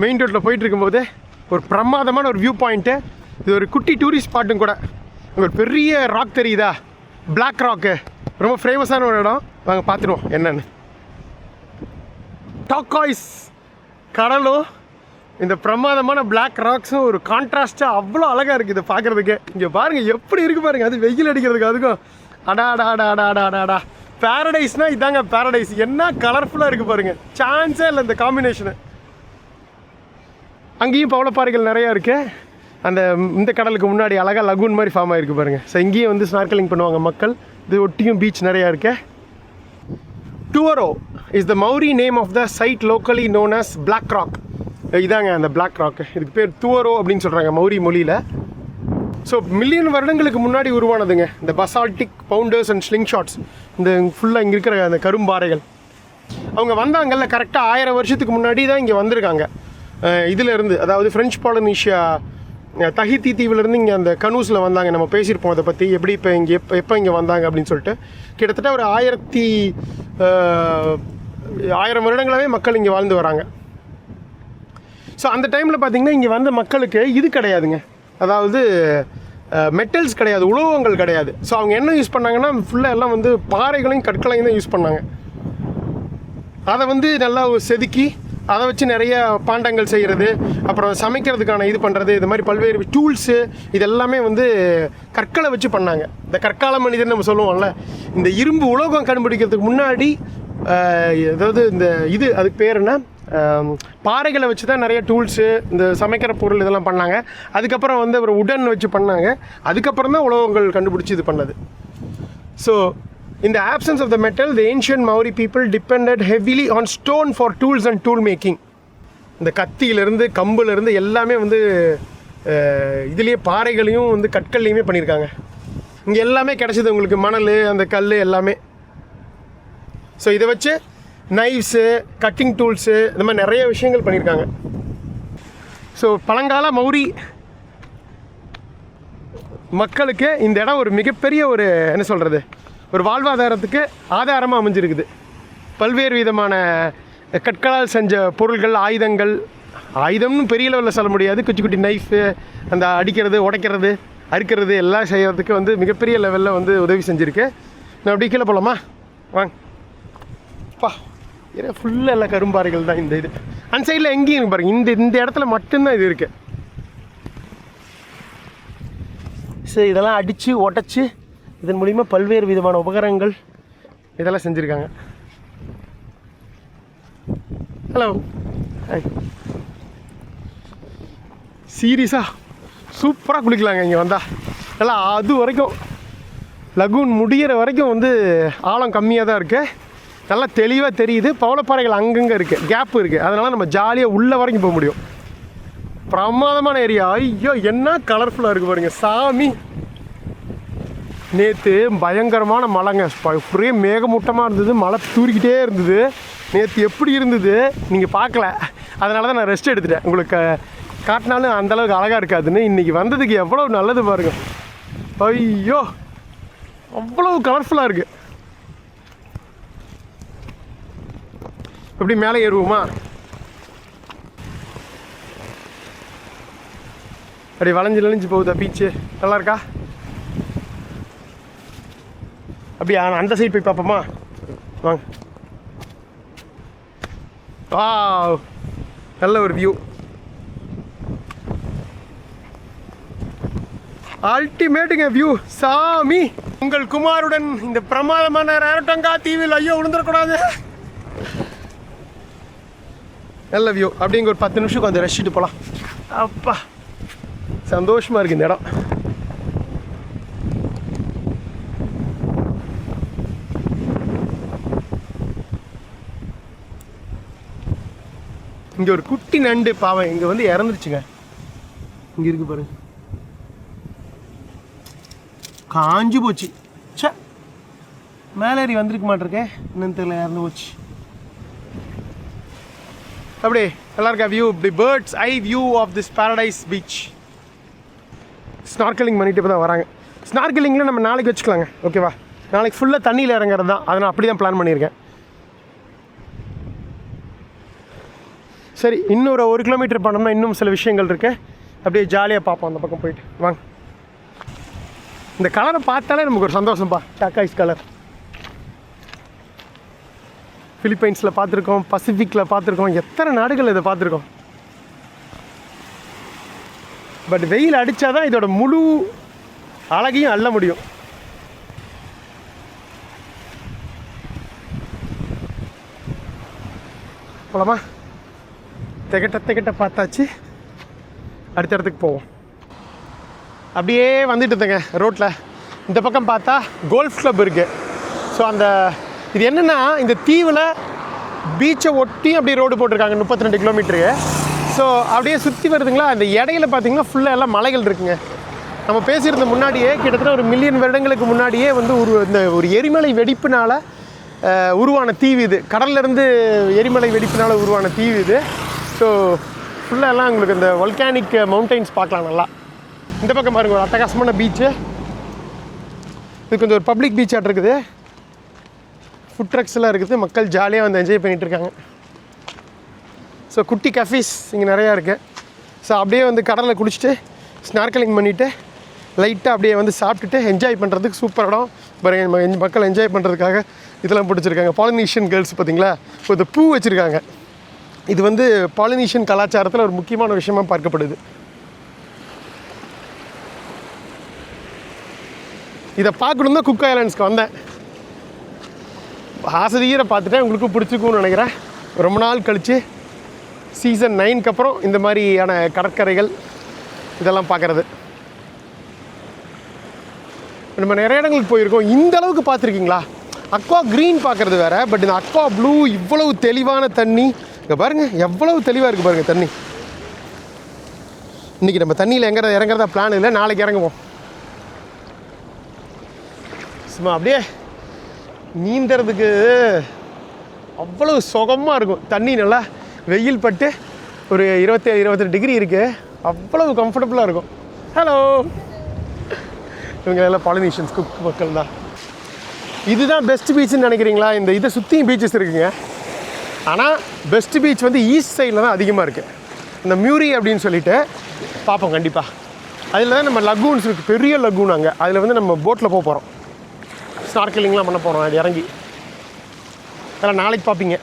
மெயின் ரோட்டில் போயிட்டு இருக்கும்போது ஒரு பிரமாதமான ஒரு வியூ பாயிண்ட்டு. இது ஒரு குட்டி டூரிஸ்ட் ஸ்பாட்டும் கூட. ஒரு பெரிய ராக் தெரியுதா, பிளாக் ராக்கு, ரொம்ப ஃபேமஸான ஒரு இடம். வாங்க பார்த்துருவோம் என்னென்னு. டாக்காய்ஸ் கடலும் இந்த பிரமாதமான பிளாக் ராக்ஸும் ஒரு கான்ட்ராஸ்ட்டாக அவ்வளோ அழகாக இருக்குது இதை பார்க்குறதுக்கு. இங்கே பாருங்கள் எப்படி இருக்குது பாருங்கள், அது வெயில் அடிக்கிறதுக்கு அதுக்கும் அடாடாடாடாடாடாடா. பேரடைஸ்னால் இதாங்க பேரடைஸ். என்ன கலர்ஃபுல்லாக இருக்குது பாருங்கள், சான்ஸே இல்லை இந்த காம்பினேஷனு. அங்கேயும் பவளப்பாறைகள் நிறையா இருக்குது. அந்த இந்த கடலுக்கு முன்னாடி அழகாக லகூன் மாதிரி ஃபார்ம் ஆகிருக்கு பாருங்கள். ஸோ இங்கேயும் வந்து ஸ்னார்க்கலிங் பண்ணுவாங்க மக்கள். இது ஒட்டியும் பீச் நிறையா இருக்கு. டுவரோ is the Maori name of the site locally known as black rock. இதாங்க அந்த பிளாக் ராக். இதுக்கு பேர் டுவரோ அப்படின்னு சொல்கிறாங்க மௌரி மொழியில். ஸோ மில்லியன் வருடங்களுக்கு முன்னாடி உருவானதுங்க இந்த basaltic boulders and slingshots. இந்த ஃபுல்லாக இங்கே இருக்கிற அந்த கரும்பாறைகள். அவங்க வந்தாங்கல்ல கரெக்டாக 1000 வருஷத்துக்கு முன்னாடி தான் இங்கே வந்திருக்காங்க. இதிலேருந்து, அதாவது ஃப்ரெஞ்ச் பாலினீஷியா தஹித்தி தீவிலேருந்து இங்கே அந்த கனூஸில் வந்தாங்க. நம்ம பேசியிருப்போம் அதை பற்றி, எப்படி இப்போ இங்கே எப்போ இங்கே வந்தாங்க அப்படின்னு சொல்லிட்டு. கிட்டத்தட்ட ஒரு 1000 வருடங்களாகவே மக்கள் இங்கே வாழ்ந்து வராங்க. ஸோ அந்த டைமில் பார்த்திங்கன்னா இங்கே வந்த மக்களுக்கு இது கிடையாதுங்க, அதாவது மெட்டல்ஸ் கிடையாது, உலோகங்கள் கிடையாது. ஸோ அவங்க என்ன யூஸ் பண்ணாங்கன்னா ஃபுல்லாக எல்லாம் வந்து பாறைகளையும் கற்களையும் தான் யூஸ் பண்ணாங்க. அதை வந்து நல்லா செதுக்கி அதை வச்சு நிறைய பாண்டங்கள் செய்கிறது, அப்புறம் சமைக்கிறதுக்கான இது பண்ணுறது, இது மாதிரி பல்வேறு டூல்ஸு இதெல்லாமே வந்து கற்களை வச்சு பண்ணாங்க. இந்த கற்கால மனிதன் நம்ம சொல்லுவோம்ல, இந்த இரும்பு உலோகம் கண்டுபிடிக்கிறதுக்கு முன்னாடி அதாவது இந்த இது அதுக்கு பேர் என்ன, பாறைகளை வச்சு தான் நிறைய டூல்ஸு, இந்த சமைக்கிற பொருள் இதெல்லாம் பண்ணாங்க. அதுக்கப்புறம் வந்து ஒரு உடன் வச்சு பண்ணாங்க. அதுக்கப்புறம் தான் உலோகங்கள் கண்டுபிடிச்சி இது பண்ணது. So in the absence of the metal, the ancient Maori people depended heavily on stone for tools and tool making. இந்த கத்தியிலேருந்து கம்புலேருந்து எல்லாமே வந்து இதுலேயே பாறைகளையும் வந்து கற்கள்லையுமே பண்ணியிருக்காங்க. இங்கே எல்லாமே கிடச்சிது உங்களுக்கு, மணல், அந்த கல் எல்லாமே. ஸோ இதை வச்சு நைவ்ஸு, கட்டிங் டூல்ஸு, இந்த மாதிரி நிறைய விஷயங்கள் பண்ணியிருக்காங்க. ஸோ பழங்கால மௌரி மக்களுக்கு இந்த இடம் ஒரு மிகப்பெரிய ஒரு என்ன சொல்கிறது, ஒரு வாழ்வாதாரத்துக்கு ஆதாரமாக அமைஞ்சிருக்குது. பல்வேறு விதமான கற்களால் செஞ்ச பொருள்கள், ஆயுதம்னு பெரிய லெவலில் சொல்ல முடியாது, குட்டி குட்டி நைஃபு, அந்த அடிக்கிறது, உடைக்கிறது, அறுக்கிறது எல்லாம் செய்கிறதுக்கு வந்து மிகப்பெரிய லெவலில் வந்து உதவி செஞ்சுருக்கு. நான் அப்படி கீழே போகலாமா, வாங்க. பா ஃபுல்லாக எல்லாம் கரும்பாறைகள் தான் இந்த இது. அந்த சைடில் எங்கேயும் பாருங்கள், இந்த இடத்துல மட்டும்தான் இது இருக்குது. சரி, இதெல்லாம் அடித்து உடச்சி இதன் மூலிமா பல்வேறு விதமான உபகரணங்கள் இதெல்லாம் செஞ்சுருக்காங்க. ஹலோ, சீரியஸாக சூப்பராக குளிக்கலாங்க இங்கே வந்தால். எல்லாம் அது வரைக்கும் லகூன் முடிகிற வரைக்கும் வந்து ஆழம் கம்மியாக தான் இருக்குது, நல்லா தெளிவாக தெரியுது. பவளப்பாறைகள் அங்கங்கே இருக்குது, கேப்பு இருக்குது, அதனால் நம்ம ஜாலியாக உள்ளே வரைக்கும் போக முடியும். பிரமாதமான ஏரியா. ஐயோ என்ன கலர்ஃபுல்லாக இருக்குது பாருங்கள் சாமி. நேற்று பயங்கரமான மழைங்க, ஒரே மேகமூட்டமாக இருந்தது, மழை தூரிக்கிட்டே இருந்தது. நேற்று எப்படி இருந்தது நீங்கள் பார்க்கல, அதனால தான் நான் ரெஸ்ட் எடுத்துட்டேன். உங்களுக்கு காட்டினாலும் அந்தளவுக்கு அழகாக இருக்காதுன்னு. இன்றைக்கி வந்ததுக்கு எவ்வளோ நல்லது பாருங்கள். ஐயோ அவ்வளோ கலர்ஃபுல்லாக இருக்குது. எப்படி மேலே ஏறுவோமா, அப்படி வளைஞ்சு போகுதா பீச்சு, நல்லா இருக்கா? அப்படியா, அந்த சைடு போய் பார்ப்போமா, வாங்க. நல்ல ஒரு வியூ, அல்டிமேட்டுங்க வியூ சாமி. உங்கள் குமாருடன் இந்த பிரமாதமான ரேரட்டங்கா தீவில். ஐயோ விழுந்துடக்கூடாது. நல்ல வியூ. அப்படிங்க ஒரு 10 நிமிஷம் கொஞ்சம் ரசிச்சுட்டு போகலாம். அப்பா சந்தோஷமாக இருக்குது இந்த இடம். இங்கே ஒரு குட்டி நண்டு பாவம் இங்கே வந்து இறந்துருச்சுங்க. இங்கே இருக்கு பாருங்க, காஞ்சி போச்சு. சே, மேலேறி வந்திருக்க மாட்டிருக்கேன், என்னன்னு தெரியல, இறந்து போச்சு. அப்படியே எல்லாருக்கும் வியூ இப்படி bird's eye view of this paradise beach. Snorkelling பண்ணிட்டு இப்போ தான் வராங்க. ஸ்னார்க்கலிங்கில் நம்ம நாளைக்கு வச்சுக்கலாங்க, ஓகேவா? நாளைக்கு ஃபுல்லாக தண்ணியில் இறங்குறது தான், அதை நான் அப்படி தான் பிளான் பண்ணியிருக்கேன். சரி, இன்னொரு 1 கிலோமீட்டர் பண்ணோம்னா இன்னும் சில விஷயங்கள் இருக்குது. அப்படியே ஜாலியாக பார்ப்போம் அந்த பக்கம் போயிட்டு. வாங்க. இந்த கலரை பார்த்தாலே நமக்கு ஒரு சந்தோஷம்ப்பா. Turquoise colour. பிலிப்பைன்ஸில் பார்த்துருக்கோம், பசிபிக்கில் பார்த்துருக்கோம், எத்தனை நாடுகள் இதை பார்த்துருக்கோம். பட் வெயில் அடித்தா தான் இதோட முழு அழகையும் அள்ள முடியும். போலாமா? திகட்ட பார்த்தாச்சு. அடுத்த இடத்துக்கு போவோம். அப்படியே வந்துட்டு இருந்தேங்க ரோட்டில். இந்த பக்கம் பார்த்தா கோல்ஃப் கிளப் இருக்குது. ஸோ அந்த இது என்னென்னா, இந்த தீவில் பீச்சை ஒட்டி அப்படியே ரோடு போட்டிருக்காங்க 32 கிலோமீட்டருக்கு. ஸோ அப்படியே சுற்றி வருதுங்களா. அந்த இடையில பார்த்தீங்கன்னா ஃபுல்லாக எல்லாம் மலைகள் இருக்குங்க. நம்ம பேசியிருந்த முன்னாடியே கிட்டத்தட்ட ஒரு மில்லியன் வருடங்களுக்கு முன்னாடியே வந்து இந்த ஒரு எரிமலை வெடிப்புனால் உருவான தீவு இது. கடல்லேருந்து எரிமலை வெடிப்புனால் உருவான தீவு இது. ஸோ ஃபுல்லாக எல்லாம் உங்களுக்கு இந்த வல்கானிக் மவுண்டைன்ஸ் பார்க்கலாம் நல்லா. இந்த பக்கம் பாருங்க, ஒரு அட்டகாசமான பீச்சு. இது கொஞ்சம் ஒரு பப்ளிக் பீச் ஆட் இருக்குது. ஃபுட் ட்ரக்ஸ்லாம் இருக்குது. மக்கள் ஜாலியாக வந்து என்ஜாய் பண்ணிகிட்டு இருக்காங்க. ஸோ குட்டி கஃபீஸ் இங்கே நிறையா இருக்குது. ஸோ அப்படியே வந்து கடலில் குளிச்சுட்டு ஸ்னார்க்கலிங் பண்ணிவிட்டு லைட்டாக அப்படியே வந்து சாப்பிட்டுட்டு என்ஜாய் பண்ணுறதுக்கு சூப்பர் இடம் பாருங்க. மக்கள் என்ஜாய் பண்ணுறதுக்காக இதெல்லாம் பிடிச்சிருக்காங்க. பாலினீஷியன் கேர்ள்ஸ் பார்த்திங்களா, இப்போ இந்த பூ வச்சுருக்காங்க. இது வந்து பாலினீஷியன் கலாச்சாரத்தில் ஒரு முக்கியமான விஷயமாக பார்க்கப்படுது. இதை பார்க்கணும் தான் குக் ஐலாண்ட்ஸ்க்கு வந்தேன். ஆசையீரை பார்த்துட்டேன். உங்களுக்கு பிடிச்சிக்கும்னு நினைக்கிறேன். ரொம்ப நாள் கழித்து சீசன் 9க்கு அப்புறம் இந்த மாதிரியான கடற்கரைகள் இதெல்லாம் பார்க்குறது. நம்ம நிறைய இடங்களுக்கு போயிருக்கோம். இந்த அளவுக்கு பார்த்துருக்கீங்களா? அக்வா க்ரீன் பார்க்குறது வேறு, பட் இந்த அக்வா ப்ளூ இவ்வளவு தெளிவான தண்ணி இங்கே பாருங்கள், எவ்வளவு தெளிவாக இருக்குது பாருங்கள் தண்ணி. இன்றைக்கி நம்ம தண்ணியில் இறங்குறதா பிளான் இல்லை, நாளைக்கு இறங்குவோம். சும்மா அப்படியே நீந்துறதுக்கு அவ்வளவு சுகமாக இருக்கும். தண்ணி நல்லா வெயில் பட்டு ஒரு 27-28 டிகிரி இருக்குது. அவ்வளவு கம்ஃபர்டபுளாக இருக்கும். ஹலோ, இவங்க எல்லாம் பாலினீஷியன்ஸ் குக் மக்கள் தான். இதுதான் பெஸ்ட் பீச்சுன்னு நினைக்கிறீங்களா? இந்த இதை சுற்றியும் பீச்சஸ் இருக்குங்க. ஆனால் பெஸ்ட் பீச் வந்து ஈஸ்ட் சைடில் தான் அதிகமாக இருக்குது. இந்த மியூரி அப்படின்னு சொல்லிட்டு பார்ப்போம் கண்டிப்பாக. அதில் தான் நம்ம லக்கூன்ஸ் இருக்குது, பெரிய லக்கூன். அங்கே அதில் வந்து நம்ம போட்டில் போக போகிறோம், ஸ்னார்க்கலிங்லாம் பண்ண போகிறோம். அது இறங்கி அதெல்லாம் நாளைக்கு பார்ப்பீங்க.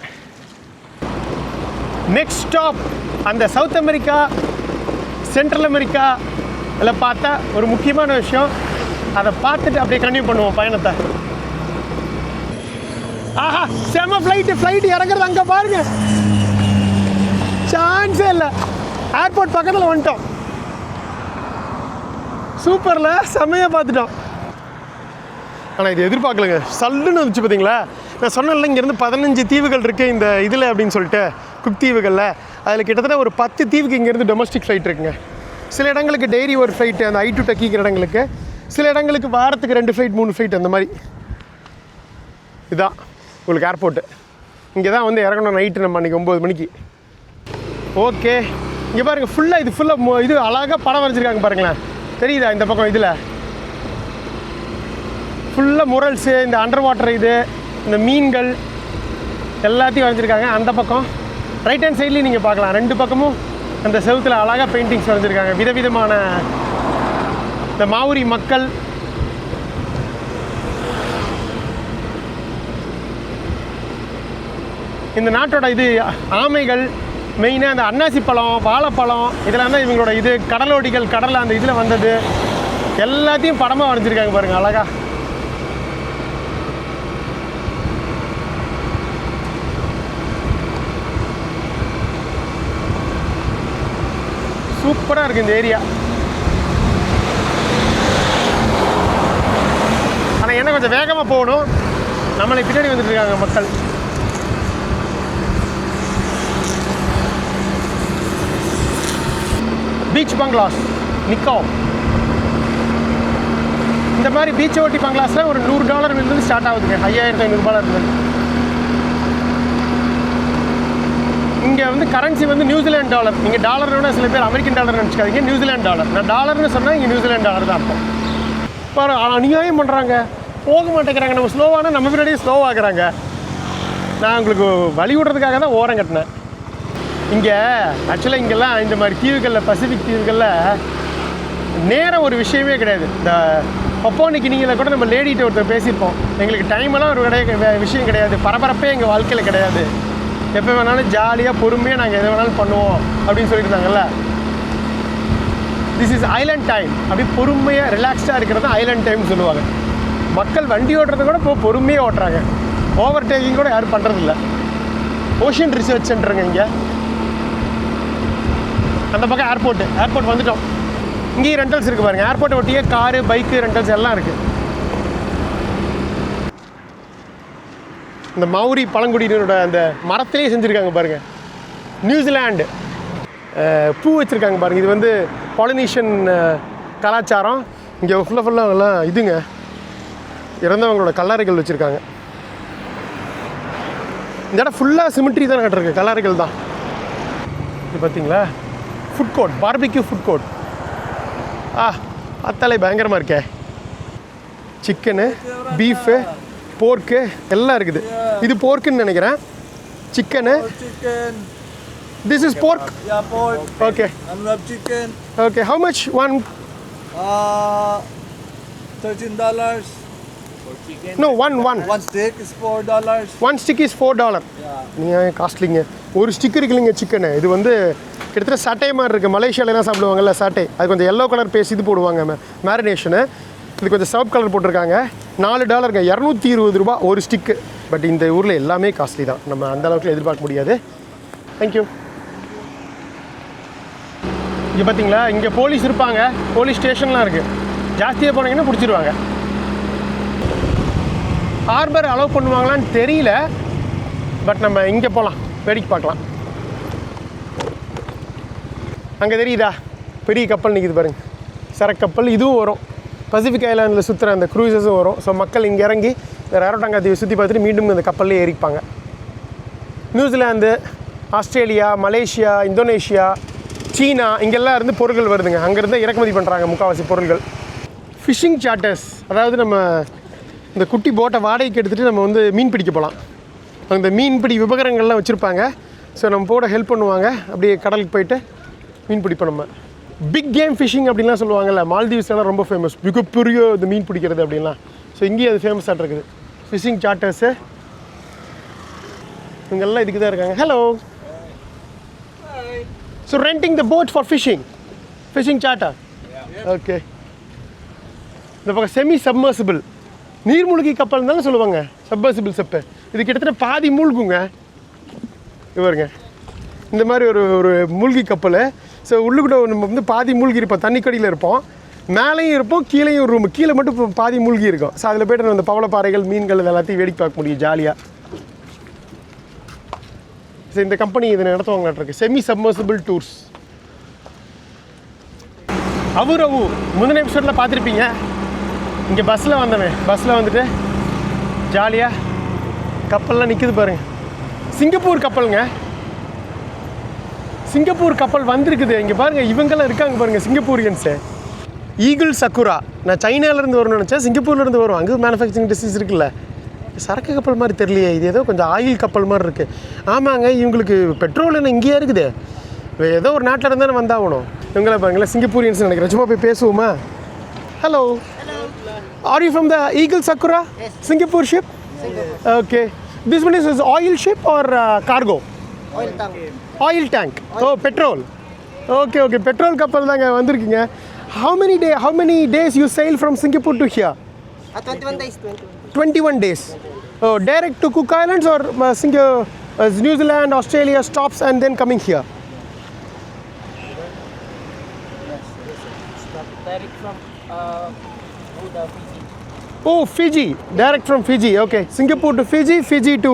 நெக்ஸ்ட் ஸ்டாப் அந்த சவுத் அமெரிக்கா, சென்ட்ரல் அமெரிக்கா அதில் பார்த்தா ஒரு முக்கியமான விஷயம். அதை பார்த்துட்டு அப்படியே கண்டினியூ பண்ணுவோம் பயணத்தை. ஆஹா, செம ஃப்ளைட்டு இறங்குறது அங்கே பாருங்க, சான்ஸே இல்லை. ஏர்போர்ட் பக்கத்தில் வந்துட்டோம். சூப்பரில் செம்மையாக பார்த்துட்டோம். ஆனால் இது எதிர்பார்க்கலங்க, சல்லுன்னு வந்துச்சு பார்த்தீங்களா. நான் சொன்னேன்ல இங்கேருந்து 15 தீவுகள் இருக்குது இந்த இதில் அப்படின்னு சொல்லிட்டு, குக் தீவுகளில். அதில் கிட்டத்தட்ட ஒரு 10 தீவுக்கு இங்கேருந்து டொமஸ்டிக் ஃப்ளைட் இருக்குங்க. சில இடங்களுக்கு டெய்லி ஒரு ஃப்ளைட்டு, அந்த ஐ டு டக்கிங்கிற இடங்களுக்கு. சில இடங்களுக்கு வாரத்துக்கு 2 ஃப்ளைட் 3 ஃப்ளைட் அந்த மாதிரி. இதுதான் உங்களுக்கு ஏர்போர்ட்டு. இங்கே தான் வந்து இறங்கணும் நைட்டு நம்ம அன்றைக்கி 9 மணிக்கு. ஓகே, இங்கே பாருங்கள் ஃபுல்லாக இது ஃபுல்லாக இது அழகாக படம் வரைஞ்சிருக்காங்க பாருங்களேன். தெரியுதா? இந்த பக்கம் இதில் ஃபுல்லாக முரல்ஸு, இந்த அண்டர் வாட்டர் இது, இந்த மீன்கள் எல்லாத்தையும் வரைஞ்சிருக்காங்க. அந்த பக்கம் ரைட் ஹேண்ட் சைட்லேயும் நீங்கள் பார்க்கலாம். 2 பக்கமும் அந்த செவுத்தில் அழகாக பெயிண்டிங்ஸ் வரைஞ்சிருக்காங்க. விதவிதமான இந்த மாவுரி மக்கள். இந்த நாட்டோட இது ஆமைகள், மெயினாக அந்த அன்னாசி பழம், வாழைப்பழம், இதெல்லாம் தான் இவங்களோட இது. கடலோடிகள் கடலில் அந்த இதில் வந்தது எல்லாத்தையும் படமாக வரைஞ்சிருக்காங்க பாருங்கள் அழகா. சூப்பராக இருக்குது இந்த ஏரியா. ஆனால் என்ன கொஞ்சம் வேகமாக போகணும். நம்மளை பின்னாடி வந்துட்டு இருக்காங்க மக்கள். பீச் பங்களாஸ் நிக்கோ. இந்த மாதிரி பீச் ஓட்டி பங்களாஸில் ஒரு $100 ஸ்டார்ட் ஆகுதுங்க. 5500 ரூபாயில் இருந்தது. இங்கே வந்து கரன்சி வந்து நியூசிலாந்து டாலர். இங்கே டாலர்னு சில பேர் அமெரிக்கன் டாலர் நினச்சிக்காதீங்க, நியூசிலாந்து டாலர். நான் டாலர்னு சொன்னால் இங்கே நியூசிலாந்து டாலர் தான் அர்த்தம். இப்போ அநியாயம் பண்ணுறாங்க, போக மாட்டேங்கிறாங்க. நம்ம ஸ்லோவானா நம்ம பின்னாடியே ஸ்லோவாகிறாங்க. நான் உங்களுக்கு வழி விடுறதுக்காக தான் ஓரம் கட்டினேன். இங்கே ஆக்சுவலாக இங்கெல்லாம் இந்த மாதிரி தீவுகளில், பசிபிக் தீவுகளில் நேரம் ஒரு விஷயமே கிடையாது. இந்த பப்போனிக்கு நீங்கள் கூட நம்ம லேடிகிட்ட ஒருத்தர் பேசியிருப்போம். எங்களுக்கு டைமெல்லாம் ஒரு விஷயம் கிடையாது, பரபரப்பே எங்கள் வாழ்க்கையில் கிடையாது, எப்போ வேணாலும் ஜாலியாக பொறுமையாக நாங்கள் எதை வேணாலும் பண்ணுவோம் அப்படின்னு சொல்லியிருந்தாங்கல்ல. This is island time. அப்படி பொறுமையாக ரிலாக்ஸ்டாக இருக்கிறது ஐலண்ட் டைம்னு சொல்லுவாங்க. மக்கள் வண்டி ஓட்டுறது கூட இப்போ பொறுமையாக ஓட்டுறாங்க, ஓவர் டேக்கிங் கூட யாரும் பண்ணுறதில்ல. ஓஷன் ரிசர்ச் சென்டருங்க இங்கே. அந்த பக்கம் ஏர்போர்ட் வந்துட்டோம். இங்கேயும் ரெண்டல்ஸ் இருக்குது பாருங்கள். ஏர்போர்ட்டை ஒட்டியே காரு, பைக்கு ரெண்டல்ஸ் எல்லாம் இருக்குது. இந்த மௌரி பழங்குடியினரோட அந்த மரத்திலே செஞ்சுருக்காங்க பாருங்கள். நியூசிலாண்டு பூ வச்சுருக்காங்க பாருங்கள். இது வந்து பாலினேஷன் கலாச்சாரம். இங்கே ஃபுல்லாக எல்லாம் இதுங்க இறந்தவங்களோட கல்லறைகள் வச்சுருக்காங்க. இந்த இடம் ஃபுல்லாக சிமெட்ரி தான் கட்டிருக்கு, கல்லறைகள் தான். இது பார்த்தீங்களா, food court, barbecue food court. அத்தாலே பயங்கரமாக இருக்கே. சிக்கனு, பீஃபு, போர்க்கு எல்லாம் இருக்குது. இது போர்க்குன்னு நினைக்கிறேன். Chicken. This is pork? Yeah, pork. Okay. And we have chicken. Okay, how much one? $13. For chicken. No, one. One steak is $4. One stick is $4. நீங்கள் காஸ்ட்லிங்க. ஒரு stick இருக்குல்லைங்க chicken. இது வந்து கிட்டத்தட்ட சட்டை மாதிரி இருக்குது. மலேசியாவிலாம் சாப்பிடுவாங்கல்ல சட்டை, அது கொஞ்சம் எல்லோ கலர் பேஸ் இது போடுவாங்க மேரினேஷனு. இது கொஞ்சம் சர்ப் கலர் போட்டிருக்காங்க. $4 220 ஒரு ஸ்டிக்கு. பட் இந்த ஊரில் எல்லாமே காஸ்ட்லி தான், நம்ம அந்த அளவுக்கு எதிர்பார்க்க முடியாது. தேங்க்யூ. இங்கே பார்த்தீங்களா, இங்கே போலீஸ் இருப்பாங்க, போலீஸ் ஸ்டேஷன்லாம் இருக்குது. ஜாஸ்தியாக போனீங்கன்னா பிடிச்சிருவாங்க. ஹார்பர் அலோவ் பண்ணுவாங்களான்னு தெரியல, பட் நம்ம இங்கே போகலாம், வேடிக்கை பார்க்கலாம். அங்கே தெரியுதா பெரிய கப்பல் நிற்கிது பாருங்கள், சரக்கு கப்பல். இதுவும் வரும், பசிபிக் ஐலாண்டில் சுற்றுற அந்த க்ரூசஸும் வரும். ஸோ மக்கள் இங்கே இறங்கி ரேரோட்டாங்கா தீவை சுற்றி பார்த்துட்டு மீண்டும் இந்த கப்பல்லே ஏறிப்பாங்க. நியூசிலாந்து, ஆஸ்திரேலியா, மலேசியா, இந்தோனேஷியா, சீனா இங்கெல்லாம் இருந்து பொருட்கள் வருதுங்க. அங்கேருந்து இறக்குமதி பண்ணுறாங்க முக்கால்வாசி பொருட்கள். ஃபிஷ்ஷிங் சார்ட்டர்ஸ், அதாவது நம்ம இந்த குட்டி போட்டை வாடகைக்கு எடுத்துகிட்டு நம்ம வந்து மீன் பிடிக்க போகலாம். அந்த மீன்பிடி விபகரங்கள்லாம் வச்சுருப்பாங்க. ஸோ நம்ம போட ஹெல்ப் பண்ணுவாங்க. அப்படியே கடலுக்கு போயிட்டு மீன் பிடிப்போம். நம்ம பிக் கேம் ஃபிஷ்ஷிங் அப்படின்லாம் சொல்லுவாங்கள்ல, மால்தீவ்ஸ்லாம் ரொம்ப ஃபேமஸ், மிகப்பெரிய இந்த மீன் பிடிக்கிறது அப்படின்லாம். ஸோ இங்கேயும் அது ஃபேமஸாக இருக்குது. ஃபிஷ்ஷிங் சார்ட்டர்ஸு இவங்கெல்லாம் இதுக்கு தான் இருக்காங்க. Hello. So renting the boat for fishing charter. Okay. இந்த பக்கம் செமி சப்மர்சிபிள் நீர்மூழ்கி கப்பல் தானே சொல்லுவாங்க, சப்மர்சிபிள் செப்பு. இது கிட்டத்தட்ட பாதி மூழ்குங்க. இவருங்க இந்த மாதிரி ஒரு மூழ்கி கப்பல். ஸோ உள்ளுக்கூட நம்ம வந்து பாதி மூழ்கி இருப்போம், தண்ணிக்கடியில் இருப்போம், மேலேயும் இருப்போம், கீழேயும் ஒரு ரூம், கீழே மட்டும் பாதி மூழ்கி இருக்கும். ஸோ அதில் போய்ட்டு அந்த பவளப்பாறைகள், மீன்கள் எல்லாத்தையும் வேடிக்கை பார்க்க முடியும் ஜாலியாக. ஸோ இந்த கம்பெனி இதை நடத்துவாங்களாட்டிருக்கு, செமி சப்மர்சிபிள் டூர்ஸ். அவுரவு முந்தின எபிசோடில் பார்த்துருப்பீங்க. இங்கே பஸ்ஸில் வந்தவன், பஸ்ஸில் வந்துட்டு ஜாலியாக கப்பல்லாம் நிற்குது பாருங்க. சிங்கப்பூர் கப்பலுங்க, சிங்கப்பூர் கப்பல் வந்திருக்குது. இங்கே பாருங்கள், இவங்கெல்லாம் இருக்காங்க பாருங்கள், சிங்கப்பூரியன்ஸு. Eagle Sakura. நான் சைனாலேருந்து வரணும்னு நினச்சேன், சிங்கப்பூர்லேருந்து வரும். அங்கே மேனுஃபேக்சரிங் டிஸ்ட்ரிக்ஸ் இருக்குல்ல. சரக்கு கப்பல் மாதிரி தெரியலையே, இது ஏதோ கொஞ்சம் ஆயில் கப்பல் மாதிரி இருக்குது. ஆமாங்க, இவங்களுக்கு பெட்ரோல் என்ன இங்கேயே இருக்குது, ஏதோ ஒரு நாட்டில் இருந்தானே வந்தாகணும். இவங்கள பாருங்களேன், சிங்கப்பூரியன்ஸ் நினைக்கிறேன். சும்மா போய் பேசுவோமா? Hello. Are you from the Eagle Sakura? Yes. Singapore ship? Singapore. Okay. This one is oil ship or cargo? Oil tank. Oil tank. Oh, petrol. Okay, okay. Petrol கப்பல் தாங்க வந்திருக்கீங்க. How many days you sail from Singapore to here? 21 days. 21 days. Oh, direct to Cook Islands or New Zealand, Australia stops and then coming here? Direct from Fiji. Oh, Fiji. Direct from Fiji. Okay. Singapore to Fiji, Fiji to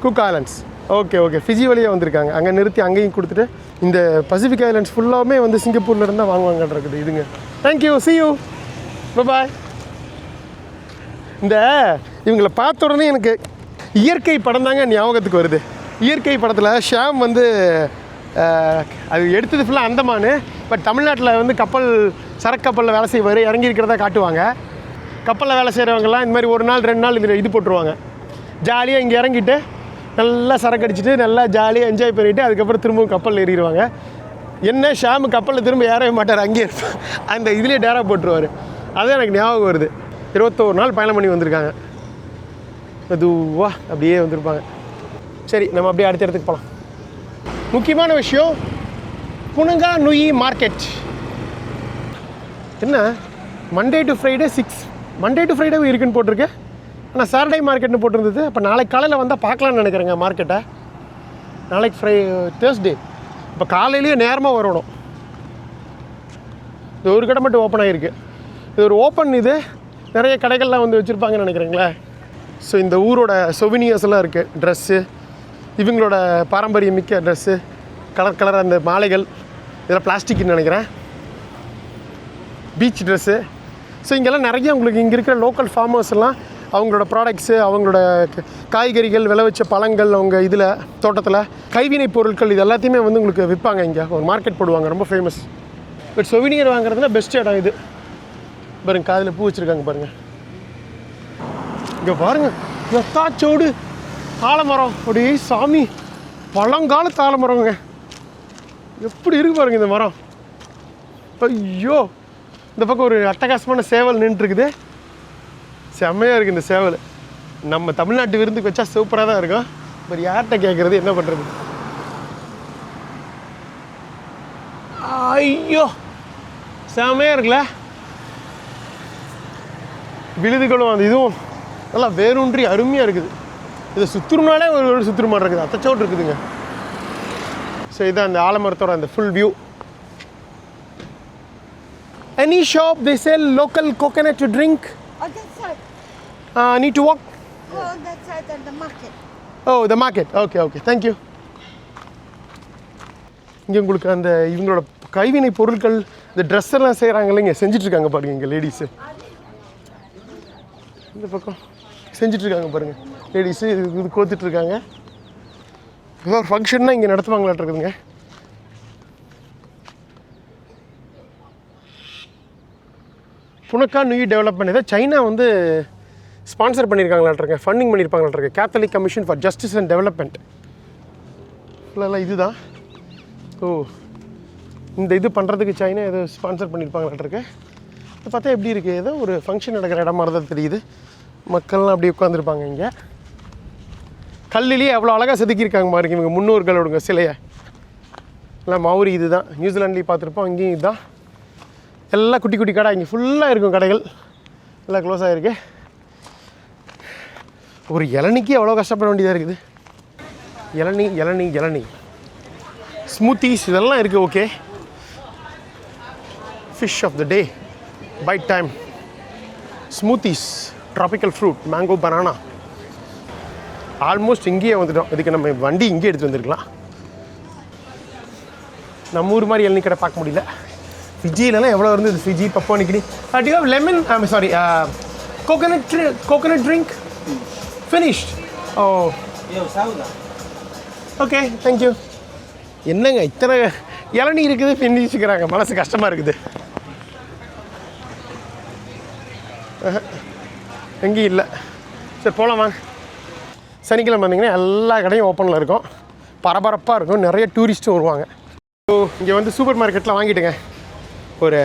Cook Islands. Okay, okay. Fiji வழியாக வந்திருக்காங்க. அங்கே நிறுத்தி அங்கேயும் கொடுத்துட்டு இந்த Pacific islands ஃபுல்லாமே வந்து சிங்கப்பூரில் இருந்தால் வாங்குவாங்கன்னு இருக்குது இதுங்க. Thank you, see you. Bye-bye. இந்த இவங்களை பார்த்த உடனே எனக்கு இயற்கை படம் தாங்க ஞாபகத்துக்கு வருது. இயற்கை படத்தில் ஷாம் வந்து அது எடுத்தது ஃபுல்லாக அந்தமான். பட் தமிழ்நாட்டில் வந்து சரக்கு கப்பலில் வேலை செய்வார், இறங்கியிருக்கிறதா காட்டுவாங்க. கப்பலில் வேலை செய்கிறவங்கலாம் இந்த மாதிரி ஒரு நாள் 2 நாள் இதில் இது போட்டுருவாங்க. ஜாலியாக இங்கே இறங்கிட்டு நல்லா சரக்கு அடிச்சுட்டு நல்லா ஜாலியாக என்ஜாய் பண்ணிவிட்டு அதுக்கப்புறம் திரும்பவும் கப்பலில் ஏறிடுவாங்க. என்ன ஷாமு கப்பலில் திரும்ப ஏறவே மாட்டார், அங்கேயே இருப்பார், அந்த இதுலேயே டேரா போட்டுருவார். அதுதான் எனக்கு ஞாபகம் வருது. 21 நாள் பயணம் பண்ணி வந்திருக்காங்க. அதுவா அப்படியே வந்திருப்பாங்க. சரி, நம்ம அப்படியே அடுத்த இடத்துக்கு போகலாம். முக்கியமான விஷயம் புனங்கா நுயி மார்க்கெட். என்ன மண்டே டு ஃப்ரைடே இருக்குன்னு போட்டிருக்கு. ஆனால் சாட்டர்டே மார்க்கெட்னு போட்டிருந்தது. அப்போ நாளைக்கு காலையில் வந்தால் பார்க்கலான்னு நினைக்கிறேங்க மார்க்கெட்டை. நாளைக்கு தேர்ஸ்டே. இப்போ காலையிலேயே நேரமாக வரணும். இது ஒரு கடை மட்டும் ஓப்பன் ஆகிருக்கு. இது ஒரு ஓப்பன் இது. நிறைய கடைகள்லாம் வந்து வச்சுருப்பாங்கன்னு நினைக்கிறீங்களே. ஸோ இந்த ஊரோட சொவினியர்ஸ் எல்லாம் இருக்குது. ட்ரெஸ்ஸு, இவங்களோட பாரம்பரியமிக்க ட்ரெஸ்ஸு, கலர் அந்த மாலைகள், இதெல்லாம் பிளாஸ்டிக்னு நினைக்கிறேன். Beach dress. ஸோ இங்கெல்லாம் நிறைய உங்களுக்கு இங்கே இருக்கிற லோக்கல் ஃபார்மர்ஸ்லாம் அவங்களோட ப்ராடக்ட்ஸு, அவங்களோட காய்கறிகள், விளைவிச்ச பழங்கள், அவங்க இதில் தோட்டத்தில் கைவினைப் பொருட்கள் இது எல்லாத்தையுமே வந்து உங்களுக்கு விற்பாங்க. இங்கே ஒரு மார்க்கெட் போடுவாங்க, ரொம்ப ஃபேமஸ். பட் சொவினியர் வாங்குறதுல பெஸ்ட் இடம் இது. பாருங்க, காதில் பூ வச்சுருக்காங்க பாருங்கள். இங்கே பாருங்கள், எத்தாச்சோடு ஆலமரம். அப்படியே சாமி, பழங்காலத்து ஆலமரங்க. எப்படி இருக்கு பாருங்கள் இந்த மரம். ஐயோ, இந்த பக்கம் ஒரு அட்டகாசமான சேவல் நின்றுருக்குது. செம்மையாக இருக்குது இந்த சேவல். நம்ம தமிழ்நாட்டு விருந்துக்கு வச்சா சூப்பராக தான் இருக்கும். பட் யார்கிட்ட கேட்குறது, என்ன பண்ணுறது? ஐயோ, செம்மையாக இருக்குல்ல. விழுதுகளும் அந்த இதுவும் நல்லா வேரூன்றி அருமையாக இருக்குது. இதை சுற்றுனாலே ஒரு சுற்றுரு மாதிரி இருக்குது. அத்தச்சோடு இருக்குதுங்க. ஸோ இதுதான் அந்த ஆலமரத்தோட அந்த full view. Any shop they sell local coconut to drink? Oh, that's right. Need to walk? Oh, that's right at the market. Oh, the market. Okay, thank you. இங்கே உங்களுக்கு அந்த இவங்களோட கைவினை பொருட்கள், இந்த ட்ரெஸ் எல்லாம் செய்கிறாங்களே, இங்கே செஞ்சிட்ருக்காங்க பாருங்கள். இங்கே லேடிஸு இந்த பக்கம் செஞ்சிட்ருக்காங்க பாருங்கள். லேடிஸு இது கோத்துட்ருக்காங்க. ஏதோ ஒரு ஃபங்க்ஷன்னா இங்கே நடத்துவாங்களாட்டுருக்குதுங்க. புனக்கா நுயி டெவலப்மெண்ட் இதை சைனா வந்து ஸ்பான்சர் பண்ணியிருக்காங்களாட்ருங்க, ஃபண்டிங் பண்ணியிருப்பாங்களாட்ருக்கு. Catholic Commission for Justice and Development. ஃபுல்லாக இதுதான். ஓ, இந்த இது பண்ணுறதுக்கு சைனா ஏதோ ஸ்பான்சர் பண்ணியிருப்பாங்களாட்ருக்கு. இதை பார்த்தா எப்படி இருக்குது, ஏதோ ஒரு ஃபங்க்ஷன் நடக்கிற இடம் மாதிரி தான் தெரியுது. மக்கள்லாம் அப்படி உட்காந்துருப்பாங்க. இங்கே கல்லிலேயே அவ்வளோ அழகாக செதுக்கியிருக்காங்க பாருங்க இவங்க முன்னோர்களோடுங்க சிலையை. எல்லாம் மௌரி இது தான். நியூசிலாண்ட்லேயும் பார்த்துருப்போம், இங்கேயும் இதுதான். எல்லாம் குட்டி குட்டி கடை. இங்கே ஃபுல்லாக இருக்கும் கடைகள், எல்லாம் க்ளோஸ் ஆகிருக்கு. ஒரு இளநிக்கு எவ்வளோ கஷ்டப்பட வேண்டியதாக இருக்குது. இளநி ஸ்மூத்திஸ் இதெல்லாம் இருக்குது. Okay, fish of the day, bite time, smoothies, tropical fruit, mango, banana. Almost இங்கேயே வந்துட்டோம். இதுக்கு நம்ம வண்டி இங்கே எடுத்து வந்துருக்கலாம். நம்ம ஊர் மாதிரி இளநீ கடை பார்க்க முடியல. ஃபிஜிலலாம் எவ்வளோ இருந்தது, ஃபிஜி, பப்போ நிக்கினி. To have lemon, sorry, coconut drink finished. Oh, okay, thank you. என்னங்க இத்தனை இளநீ இருக்குது, ஃபினிஷ்க்கிறாங்க. மனசு கஷ்டமாக இருக்குது. எங்கேயும் இல்லை. சரி போகலாமா? சனிக்கிழமை வந்தீங்கன்னா எல்லா கடையும் ஓப்பனில் இருக்கும், பரபரப்பாக இருக்கும், நிறைய டூரிஸ்ட்டும் வருவாங்க. ஸோ இங்கே வந்து சூப்பர் மார்க்கெட்டில் வாங்கிட்டுங்க ஒரு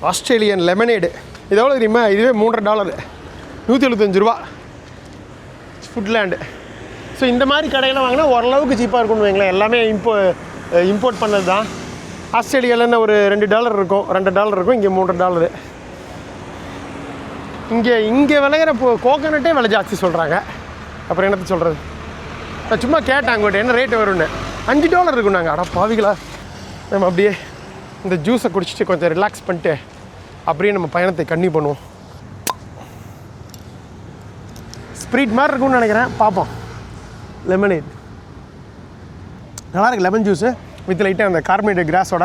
ஆஸ்திரேலியன் லெமனேடு. இது எவ்வளோ தெரியுமா? இதுவே $3.50, 175 ரூபா. ஃபுட்லேண்டு. ஸோ இந்த மாதிரி கடையெல்லாம் வாங்கினா ஓரளவுக்கு சீப்பாக இருக்கும்னு வைங்களேன். எல்லாமே இம்போர்ட் பண்ணது தான். ஆஸ்திரேலியாவில் ஒரு $2 இருக்கும், $2 இருக்கும். இங்கே $3. இங்கே விளையிற கோகனட்டே விலை ஜாஸ்தி சொல்கிறாங்க. அப்புறம் என்னத்தை சொல்கிறது? நான் சும்மா கேட்டேன் அங்கிட்ட என்ன ரேட்டு வரும்னு. $5 இருக்கும். நாங்கள் அட பாவிகளா. நம்ம அப்படியே இந்த ஜூஸை குடிச்சிட்டு கொஞ்சம் ரிலாக்ஸ் பண்ணிட்டு அப்படியே நம்ம பயணத்தை கன்டினியூ பண்ணுவோம். ஸ்ப்ரீட் மாதிரி இருக்கும்னு நினைக்கிறேன், பார்ப்போம். லெமனேட் நல்லாயிருக்கு. லெமன் ஜூஸு வித் லைட்டாக அந்த கார்பனேட்டட் கிராஸோட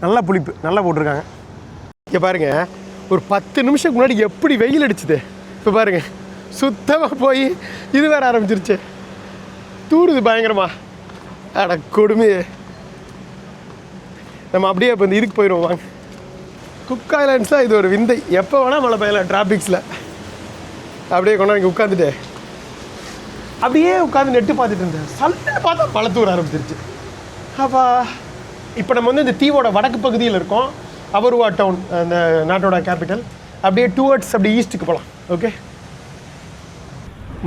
நல்லா புளிப்பு நல்லா போட்டிருக்காங்க. இங்கே பாருங்கள், ஒரு 10 நிமிஷத்துக்கு முன்னாடி எப்படி வெயில் அடிச்சுது. இப்போ பாருங்கள், சுத்தமாக போய் இது வேறு ஆரம்பிச்சிருச்சு. தூருது பயங்கரமா. அட கொடுமை. நம்ம அப்படியே இப்போ இந்த இதுக்கு போயிடுவோம் வாங்க. குக் ஐலாண்ட்ஸ் தான் இது ஒரு விந்தை. எப்போ வேணால் மழை பெய்யலாம் டிராபிக்ஸில். அப்படியே கொண்டாந்து இங்கே உட்காந்துட்டு அப்படியே உட்காந்து நெட்டு பார்த்துட்டு இருந்தேன். சல்லுன்னு பார்த்தா மழை தூர ஆரம்பிச்சிருச்சு. அப்போ இப்போ நம்ம வந்து இந்த தீவோட வடக்கு பகுதியில் இருக்கோம். அவருவா டவுன், அந்த நாட்டோட கேபிட்டல். அப்படியே டுவர்ட்ஸ் அப்படி ஈஸ்ட்டுக்கு போகலாம். ஓகே,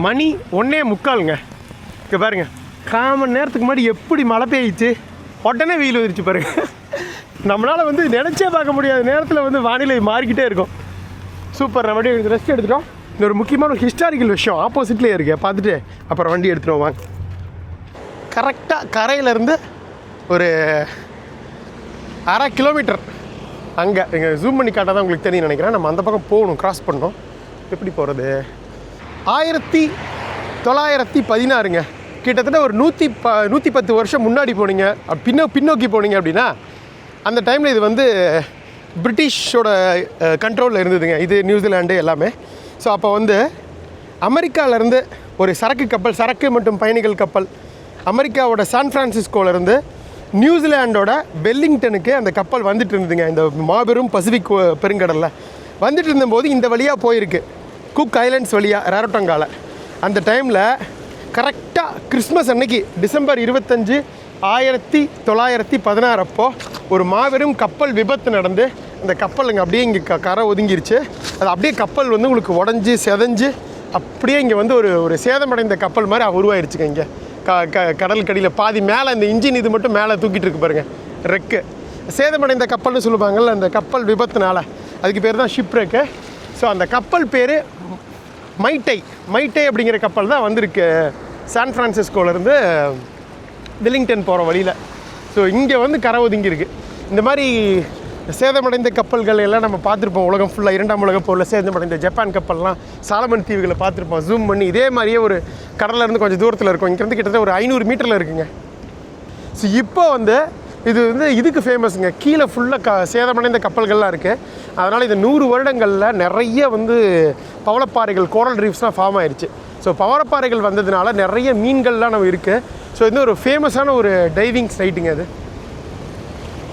மணி 1:45. இங்கே பாருங்க, 1/4 மணி நேரத்துக்கு முன்னாடி எப்படி மழை பெய்யிச்சு, உடனே வெயில் வந்துருச்சு பாருங்க. நம்மளால் வந்து நினச்சே பார்க்க முடியாத நேரத்தில் வந்து வானிலை மாறிக்கிட்டே இருக்கும். சூப்பர். நம்ம வண்டி ரெஸ்ட் எடுத்துட்டோம். இந்த ஒரு முக்கியமான ஒரு ஹிஸ்டாரிக்கல் விஷயம் ஆப்போசிட்லேயே இருக்கு, பார்த்துட்டு அப்புறம் வண்டி எடுத்துகிட்டு வாங்க. கரெக்டாக கரையிலேருந்து ஒரு 1/2 கிலோமீட்டர் அங்கே எங்கள் ஜூம் பண்ணி காட்டால் தான் உங்களுக்கு தெரியும் நினைக்கிறேன். நம்ம அந்த பக்கம் போகணும், கிராஸ் பண்ணணும். எப்படி போகிறது? 1916ங்க. கிட்டத்தட்ட ஒரு 110 வருஷம் முன்னாடி போனீங்க, பின்னோக்கி போனீங்க அப்படின்னா அந்த டைமில் இது வந்து பிரிட்டிஷோட கண்ட்ரோலில் இருந்ததுங்க. இது நியூசிலாண்டு எல்லாமே. ஸோ அப்போ வந்து அமெரிக்காவிலேருந்து ஒரு சரக்கு கப்பல், சரக்கு மற்றும் பயணிகள் கப்பல், அமெரிக்காவோட சான் ஃப்ரான்சிஸ்கோலேருந்து நியூசிலாண்டோட வெல்லிங்டனுக்கு அந்த கப்பல் வந்துட்டு இருந்ததுங்க. இந்த மாபெரும் பசிபிக் பெருங்கடலில் வந்துட்டு இருந்தபோது இந்த வழியாக போயிருக்கு, குக் ஐலாண்ட்ஸ் வழியாக, ராரோட்டோங்கால. அந்த டைமில் கரெக்டாக கிறிஸ்மஸ் அன்னைக்கு டிசம்பர் 25, 1916 அப்போ ஒரு மாபெரும் கப்பல் விபத்து நடந்து அந்த கப்பலுங்க அப்படியே இங்கே கரை ஒதுங்கிருச்சு. அது அப்படியே கப்பல் வந்து உங்களுக்கு உடஞ்சி செதஞ்சு அப்படியே இங்கே வந்து ஒரு சேதமடைந்த கப்பல் மாதிரி உருவாயிருச்சுங்க. இங்கே கடல் கடியில் பாதி மேலே இந்த இன்ஜின் இது மட்டும் மேலே தூக்கிட்டு இருக்கு பாருங்கள், ரெக்கு. சேதமடைந்த கப்பல்னு சொல்லுவாங்கள்ல, அந்த கப்பல் விபத்துனால அதுக்கு பேர் தான் ஷிப் ரெக்கு. ஸோ அந்த கப்பல் பேர் மைட்டை அப்படிங்கிற கப்பல் தான் வந்திருக்கு சான் ஃப்ரான்சிஸ்கோலேருந்து வெல்லிங்டன் போகிற வழியில். ஸோ இங்கே வந்து கரை ஒதுங்கியிருக்கு. இந்த மாதிரி சேதமடைந்த கப்பல்கள் எல்லாம் நம்ம பார்த்துருப்போம் உலகம் ஃபுல்லாக. 2ஆம் உலகப் போரில் சேதமடைந்த ஜப்பான் கப்பல்லாம் சாலமன் தீவுகளை பார்த்துருப்போம் ஜூம் பண்ணி. இதே மாதிரியே ஒரு கடலிலேருந்து கொஞ்சம் தூரத்தில் இருக்கும். இங்கேருந்து கிட்டத்தட்ட ஒரு 500 மீட்டரில் இருக்குங்க. ஸோ இப்போ வந்து இது வந்து இதுக்கு ஃபேமஸுங்க. கீழே ஃபுல்லாக சேதமடைந்த கப்பல்கள்லாம் இருக்குது. அதனால் இந்த 100 வருடங்களில் நிறைய வந்து பவளப்பாறைகள், கோரல் ரீஃப்ஸ்லாம் ஃபார்ம் ஆயிடுச்சு. ஸோ பவளப்பாறைகள் வந்ததுனால நிறைய மீன்கள்லாம் நம்ம இருக்குது. ஸோ இது ஒரு ஃபேமஸான ஒரு டைவிங் சைட்டுங்க. அது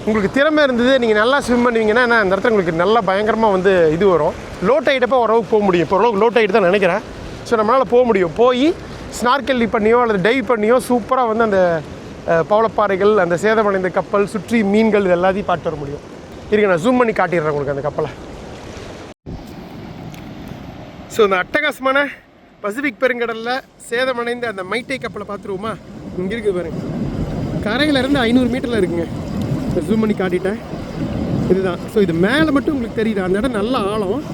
உங்களுக்கு திறமை இருந்தது, நீங்கள் நல்லா ஸ்விம் பண்ணுவீங்கன்னா அந்த இடத்துல உங்களுக்கு நல்லா பயங்கரமாக வந்து இது வரும். லோ டைட்டப்போ ஓரளவுக்கு போக முடியும். இப்போ ஓரளவுக்கு லோ டைட் தான் நினைக்கிறேன். ஸோ நம்மளால் போக முடியும். போய் ஸ்னார்க்கெல் பண்ணியோ அல்லது டைவ் பண்ணியோ சூப்பராக வந்து அந்த பவளப்பாறைகள், அந்த சேதமடைந்த கப்பல், சுற்றி மீன்கள், இது எல்லாத்தையும் பார்த்து வர முடியும். இருக்கு, நான் ஜூம் பண்ணி காட்டிடுறேன் உங்களுக்கு அந்த கப்பலை. ஸோ இந்த அட்டகாசமான பசிபிக் பெருங்கடலில் சேதமடைந்த அந்த மைட்டை கப்பலை பார்த்துருவோமா? இங்கே இருக்குது பாருங்க, கரையிலேருந்து 500 மீட்டரில் இருக்குங்க. ஜூம் பண்ணி காட்டிட்டேன், இதுதான். ஸோ இது மேலே மட்டும் உங்களுக்கு தெரியுது, அந்த இடம் நல்ல ஆழம்.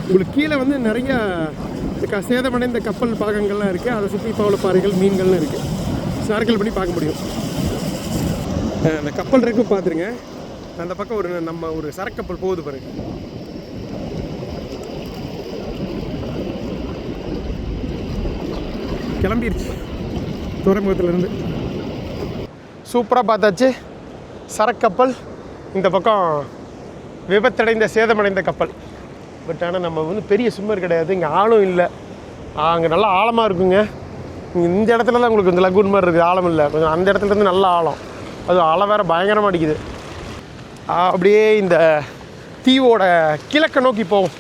உங்களுக்கு கீழே வந்து நிறைய சேதமடைந்த கப்பல் பாகங்கள்லாம் இருக்குது. அதை சுற்றி பவளப்பாறைகள், மீன்கள்லாம் இருக்குது. ஸ்னார்க்கல் பண்ணி பார்க்க முடியும். அந்த கப்பல் இருக்கும் பார்த்துருங்க. அந்த பக்கம் நம்ம ஒரு சரக்கப்பல் போகுது பாருங்க. கிளம்பிடுச்சு துறைமுகத்திலேருந்து. சூப்பராக பார்த்தாச்சு சரக்கப்பல். இந்த பக்கம் விபத்தடைந்த சேதமடைந்த கப்பல். பட் ஆனால் நம்ம வந்து பெரிய ஸ்விம்மர் கிடையாது, இங்கே ஆழம் இல்லை. அங்கே நல்லா ஆழமாக இருக்குங்க. இந்த இடத்துல தான் உங்களுக்கு இந்த லகூன் மாதிரி இருக்குது, ஆழம் இல்லை. கொஞ்சம் அந்த இடத்துலேருந்து நல்ல ஆழம். அது அலை வேறு பயங்கரமாக அடிக்குது. அப்படியே இந்த தீவோட கிழக்க நோக்கி போவோம்.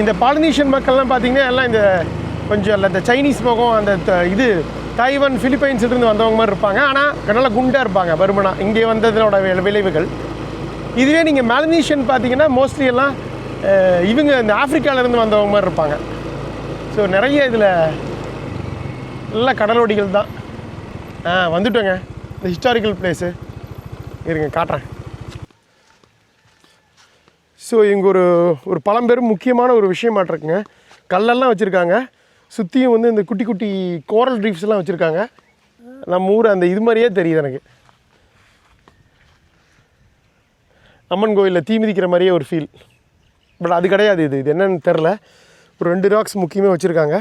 இந்த பாலினீஷியன் மக்கள்லாம் பார்த்தீங்கன்னா எல்லாம் இந்த கொஞ்சம் இல்லை, இந்த சைனீஸ் முகம், அந்த இது தைவான், பிலிப்பைன்ஸ்லேருந்து வந்தவங்க மாதிரி இருப்பாங்க. ஆனால் நல்லா குண்டாக இருப்பாங்க பருமனா. இங்கே வந்ததனோட விளைவுகள். இதுவே நீங்கள் மெலனீஷியன் பார்த்தீங்கன்னா மோஸ்ட்லி எல்லாம் இவங்க இந்த ஆஃப்ரிக்காவிலேருந்து வந்தவங்க மாதிரி இருப்பாங்க. ஸோ நிறைய இதில் நல்ல கடலோடிகள் தான். வந்துட்டோங்க இந்த ஹிஸ்டாரிக்கல் பிளேஸு. இருங்க காட்டுறேன். ஸோ இங்கே ஒரு பழம்பெரும் முக்கியமான ஒரு விஷயமாட்டிருக்குங்க. கல்லெல்லாம் வச்சுருக்காங்க. சுற்றியும் வந்து இந்த குட்டி குட்டி கோரல் ரீஃப்ஸ்லாம் வச்சுருக்காங்க. நம்ம ஊர் அந்த இது மாதிரியே தெரியுது எனக்கு. அம்மன் கோயிலில் தீ மிதிக்கிற மாதிரியே ஒரு ஃபீல். பட் அது கிடையாது. இது என்னன்னு தெரில. ஒரு 2 ராக்ஸ் முக்கியமாக வச்சுருக்காங்க.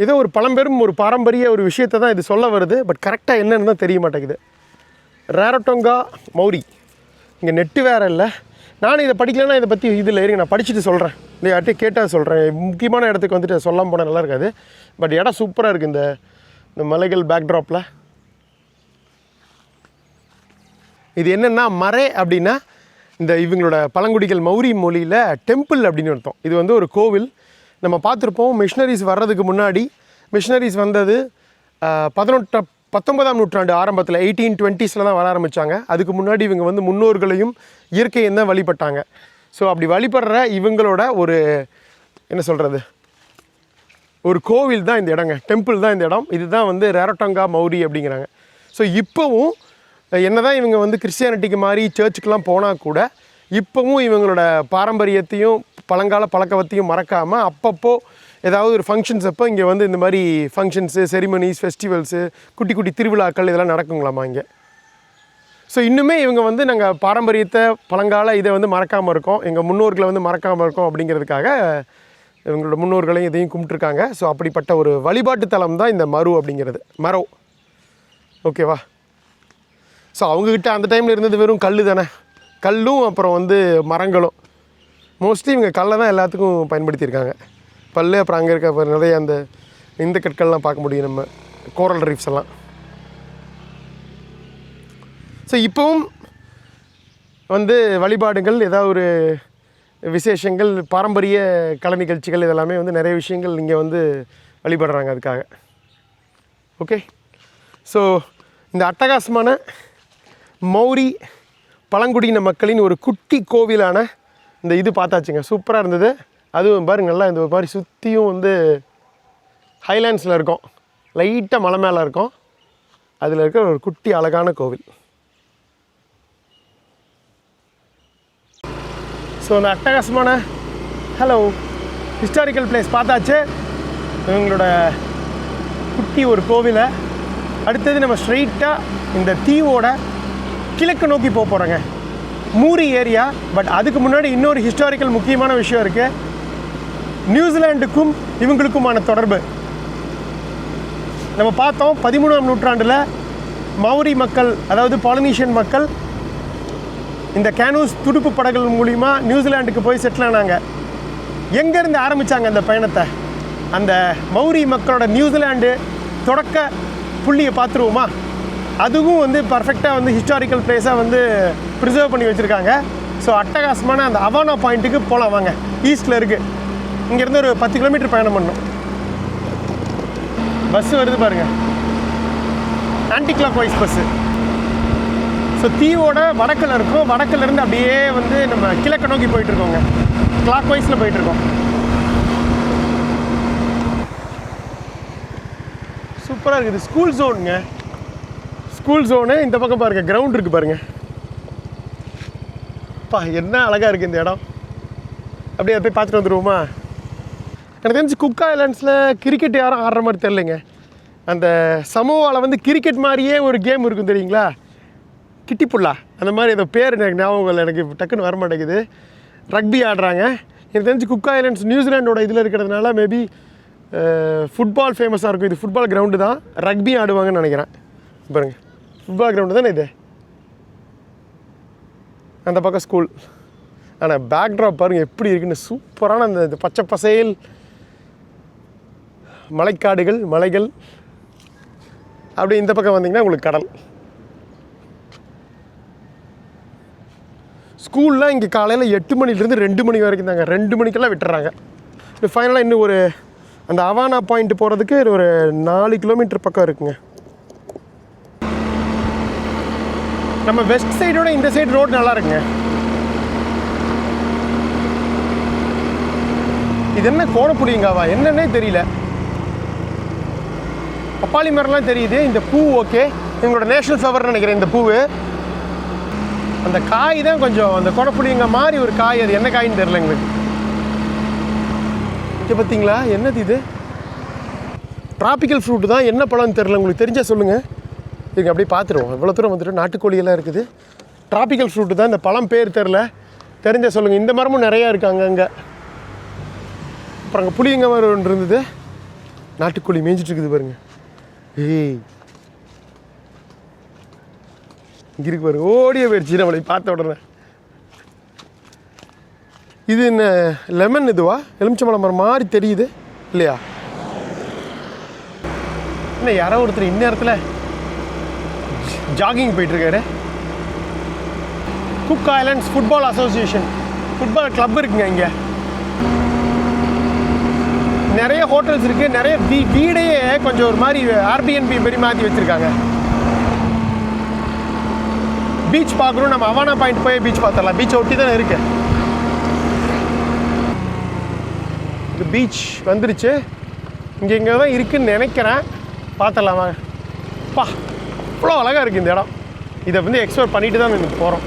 ஏதோ ஒரு பழம்பெரும் ஒரு பாரம்பரிய ஒரு விஷயத்தை தான் இது சொல்ல வருது. பட் கரெக்டாக என்னன்னு தான் தெரிய மாட்டேங்குது. ராரோட்டோங்கா மௌரி. இங்கே நெட்டு வேறு இல்லை. நானும் இதை படிக்கலைன்னா இதை பற்றி இதில் இருங்க நான் படிச்சுட்டு சொல்கிறேன், இல்லை யார்கிட்டயும் கேட்டால் சொல்கிறேன். முக்கியமான இடத்துக்கு வந்துட்டு சொல்லாமல் போனால் நல்லா இருக்காது. பட் இடம் சூப்பராக இருக்குது. இந்த மலைகள் பேக்ட்ராப்பில் இது என்னென்னா மறை அப்படின்னா இந்த இவங்களோட பழங்குடிகள் மௌரி மொழியில் டெம்பிள் அப்படின்னு அர்த்தம். இது வந்து ஒரு கோவில். நம்ம பார்த்துருப்போம் மிஷினரிஸ் வர்றதுக்கு முன்னாடி. மிஷினரிஸ் வந்தது 19ஆம் நூற்றாண்டு ஆரம்பத்தில் 1820s தான் வர ஆரம்பித்தாங்க. அதுக்கு முன்னாடி இவங்க வந்து முன்னோர்களையும் இயற்கையும் தான் வழிபட்டாங்க. ஸோ அப்படி வழிபடுற இவங்களோட ஒரு என்ன சொல்கிறது ஒரு கோவில் தான் இந்த இடங்க, டெம்பிள் தான் இந்த இடம். இதுதான் வந்து ரேரோட்டங்கா மௌரி அப்படிங்கிறாங்க. ஸோ இப்போவும் என்ன தான் இவங்க வந்து கிறிஸ்டியானிட்டிக்கு மாதிரி சர்ச்சுக்கெலாம் போனால் கூட இப்போவும் இவங்களோட பாரம்பரியத்தையும் பழங்கால பழக்கவத்தையும் மறக்காமல் அப்பப்போ ஏதாவது ஒரு ஃபங்க்ஷன்ஸ் அப்போ இங்கே வந்து இந்த மாதிரி ஃபங்க்ஷன்ஸு செரிமனிஸ் ஃபெஸ்டிவல்ஸு குட்டி குட்டி திருவிழாக்கள் இதெல்லாம் நடக்குங்களாமா இங்கே. ஸோ இன்னுமே இவங்க வந்து நாங்கள் பாரம்பரியத்தை பழங்கால இதை வந்து மறக்காமல் இருக்கோம், எங்கள் முன்னோர்களை வந்து மறக்காமல் இருக்கோம் அப்படிங்கிறதுக்காக இவங்களோட முன்னோர்களையும் இதையும் கும்பிட்டுருக்காங்க. ஸோ அப்படிப்பட்ட ஒரு வழிபாட்டு தலம் தான் இந்த மரு அப்படிங்கிறது, மரோ. ஓகேவா? ஸோ அவங்கக்கிட்ட அந்த டைமில் இருந்தது வெறும் கல் தானே, கல்லும் அப்புறம் வந்து மரங்களும். மோஸ்ட்லி இவங்க கல்லை தான் எல்லாத்துக்கும் பயன்படுத்தியிருக்காங்க. பல் அப்புறம் அங்கே இருக்க நிறைய அந்த இந்த கற்கள்லாம் பார்க்க முடியும் நம்ம, கோரல் ரீஃப்ஸ் எல்லாம். ஸோ இப்போவும் வந்து வழிபாடுகள் ஏதாவது ஒரு விசேஷங்கள் பாரம்பரிய கலை நிகழ்ச்சிகள் இதெல்லாமே வந்து நிறைய விஷயங்கள் இங்கே வந்து வழிபடுறாங்க அதுக்காக. ஓகே, ஸோ இந்த அட்டகாசமான மௌரி பழங்குடியின மக்களின் ஒரு குட்டி கோவிலான இந்த இது பார்த்தாச்சுங்க, சூப்பராக இருந்தது. அதுவும் பாருங்க நல்லா இந்த மாதிரி சுற்றியும் வந்து ஹைலேண்ட்ஸில் இருக்கும், லைட்டாக மலை மேலே இருக்கும், அதில் இருக்கிற ஒரு குட்டி அழகான கோவில். ஸோ அந்த அட்டகாசமான ஹிஸ்டாரிக்கல் பிளேஸ் பார்த்தாச்சு, இவங்களோட குட்டி ஒரு கோவிலை. அடுத்தது நம்ம ஸ்ட்ரெயிட்டாக இந்த தீவோட கிழக்கு நோக்கி போக போகிறோங்க, மூரி ஏரியா. பட் அதுக்கு முன்னாடி இன்னொரு ஹிஸ்டாரிக்கல் முக்கியமான விஷயம் இருக்குது, நியூசிலாண்டுக்கும் இவங்களுக்குமான தொடர்பு. நம்ம பார்த்தோம் 13ஆம் நூற்றாண்டில் மௌரி மக்கள், அதாவது பாலினீஷியன் மக்கள் இந்த கேனூஸ் துடுப்பு படகுகள் மூலிமா நியூசிலாண்டுக்கு போய் செட்டில் ஆனாங்க. எங்கேருந்து ஆரம்பித்தாங்க அந்த பயணத்தை? அந்த மௌரி மக்களோட நியூசிலாண்டு தொடக்க புள்ளியை பார்த்துருவோமா? அதுவும் வந்து பர்ஃபெக்டாக வந்து ஹிஸ்டாரிக்கல் பிளேஸாக வந்து ப்ரிசர்வ் பண்ணி வச்சுருக்காங்க. ஸோ அட்டகாசமான அந்த அவானா பாயிண்ட்டுக்கு போகலாம் வாங்க. ஈஸ்ட்டில் இருக்குது, இங்கேருந்து ஒரு 10 கிலோமீட்டர் பயணம் பண்ணணும். பஸ்ஸு வருது பாருங்கள், anticlockwise bus. So தீவோட வடக்கில் இருக்கும், வடக்கிலேருந்து அப்படியே வந்து நம்ம கிழக்கு நோக்கி போயிட்டுருக்கோங்க, கிளாக் வைஸில் போயிட்டுருக்கோம். சூப்பராக இருக்குது. ஸ்கூல் ஜோனுங்க, ஸ்கூல் ஜோனு. இந்த பக்கம் பாருங்கள் கிரவுண்ட் இருக்குது பாருங்கள். அப்பா என்ன அழகாக இருக்குது இந்த இடம். அப்படியே போய் பார்த்துட்டு வந்துடுவோமா? எனக்கு தெரிஞ்சு குக் ஐலாண்ட்ஸில் கிரிக்கெட் யாரும் ஆடுற மாதிரி தெரிலங்க. அந்த சமோவாவில் வந்து கிரிக்கெட் மாதிரியே ஒரு கேம் இருக்கும் தெரியுங்களா, கிட்டிப்புல்லா, அந்த மாதிரி ஏதோ பேர் எனக்கு ஞாபகம் இல்லை, எனக்கு டக்குன்னு வர மாட்டேங்குது. ரக்பி ஆடுறாங்க. எனக்கு தெரிஞ்சு குக் ஐலாண்ட்ஸ் நியூசிலாண்டோட இதில் இருக்கிறதுனால மேபி ஃபுட்பால் ஃபேமஸாக இருக்கும். இது ஃபுட்பால் கிரவுண்டு தான், ரக்பி ஆடுவாங்கன்னு நினைக்கிறேன். பாருங்கள் ஃபுட்பால் கிரவுண்டு தானே இது. அந்த பக்கம் ஸ்கூல். ஆனால் பேக்ட்ராப் பாருங்கள் எப்படி இருக்குன்னு, சூப்பரான அந்த பச்சை பசையில் மலைக்காடுகள், மலைகள். அப்படி இந்த பக்கம் வந்தீங்கன்னா உங்களுக்கு கடல். ஸ்கூல்லாம் இங்கே காலையில் 8 மணிலேருந்து 2 மணி வரைக்கும் தாங்க, 2 மணிக்கெல்லாம் விட்டுறாங்க. இப்போ ஃபைனலாக இன்னும் ஒரு அந்த அவானா பாயிண்ட் போகிறதுக்கு ஒரு 4 கிலோமீட்டர் பக்கம் இருக்குங்க. நம்ம வெஸ்ட் சைடோட இந்த சைடு ரோடு நல்லா இருக்குங்க. இது என்ன கோணப்புளியங்காவா என்னன்னே தெரியல. பப்பாளி மரம்லாம் தெரியுது. இந்த பூ ஓகே, எங்களோட நேஷனல் ஃப்ளவர்னு நினைக்கிறேன் இந்த பூவு. அந்த காய் தான் கொஞ்சம் அந்த கோணப்புளியங்க மாதிரி ஒரு காய், அது என்ன காயின்னு தெரில எங்களுக்கு. இங்கே பார்த்தீங்களா என்னது இது? ட்ராபிக்கல் ஃப்ரூட் தான், என்ன பழம்னு தெரில, உங்களுக்கு தெரிஞ்சால் சொல்லுங்கள். இங்கே அப்படியே பார்த்துருவோம். இவ்வளோ தூரம் வந்துட்டு நாட்டுக்கோழியெல்லாம் இருக்குது. ட்ராபிக்கல் ஃப்ரூட்டு தான், இந்த பழம் பேர் தெரில, தெரிஞ்சால் சொல்லுங்கள். இந்த மரமும் நிறையா இருக்காங்க அங்கே. அப்புறம் அங்கே புளியங்க மாதிரி ஒன்று இருந்தது, நாட்டுக்கோழி மேய்ஞ்சிட்டு இருக்குது பாருங்கள். ஏய் இங்கே இருக்கு பாருங்க, ஓடிய போயிடுச்சு நம்மளை பார்த்த உடனே. இது என்ன லெமன் இதுவா? எலுமிச்சம்பழம் மரம் மாதிரி தெரியுது இல்லையா? என்ன யாரோ ஒருத்தர் இந்நேரத்தில் ஜாகிங் போயிட்டுருக்காரு. Cook Islands football association football club இருக்குங்க இங்கே. நிறைய ஹோட்டல்ஸ் இருக்குது, நிறைய வீடையே கொஞ்சம் ஒரு மாதிரி ஆர்பிஎன்பி மாரி மாற்றி வச்சுருக்காங்க. பீச் பார்க்குறோம், நம்ம அவானா பாயிண்ட் போய் பீச் பார்த்துடலாம். பீச்சை ஒட்டி தானே இருக்கு. இது பீச் வந்துருச்சு, இங்கே தான் இருக்குதுன்னு நினைக்கிறேன். பார்த்துடலாமா? பா இவ்வளோ அழகாக இருக்குது இந்த இடம். இதை எக்ஸ்ப்ளோர் பண்ணிட்டு தான் போகிறோம்.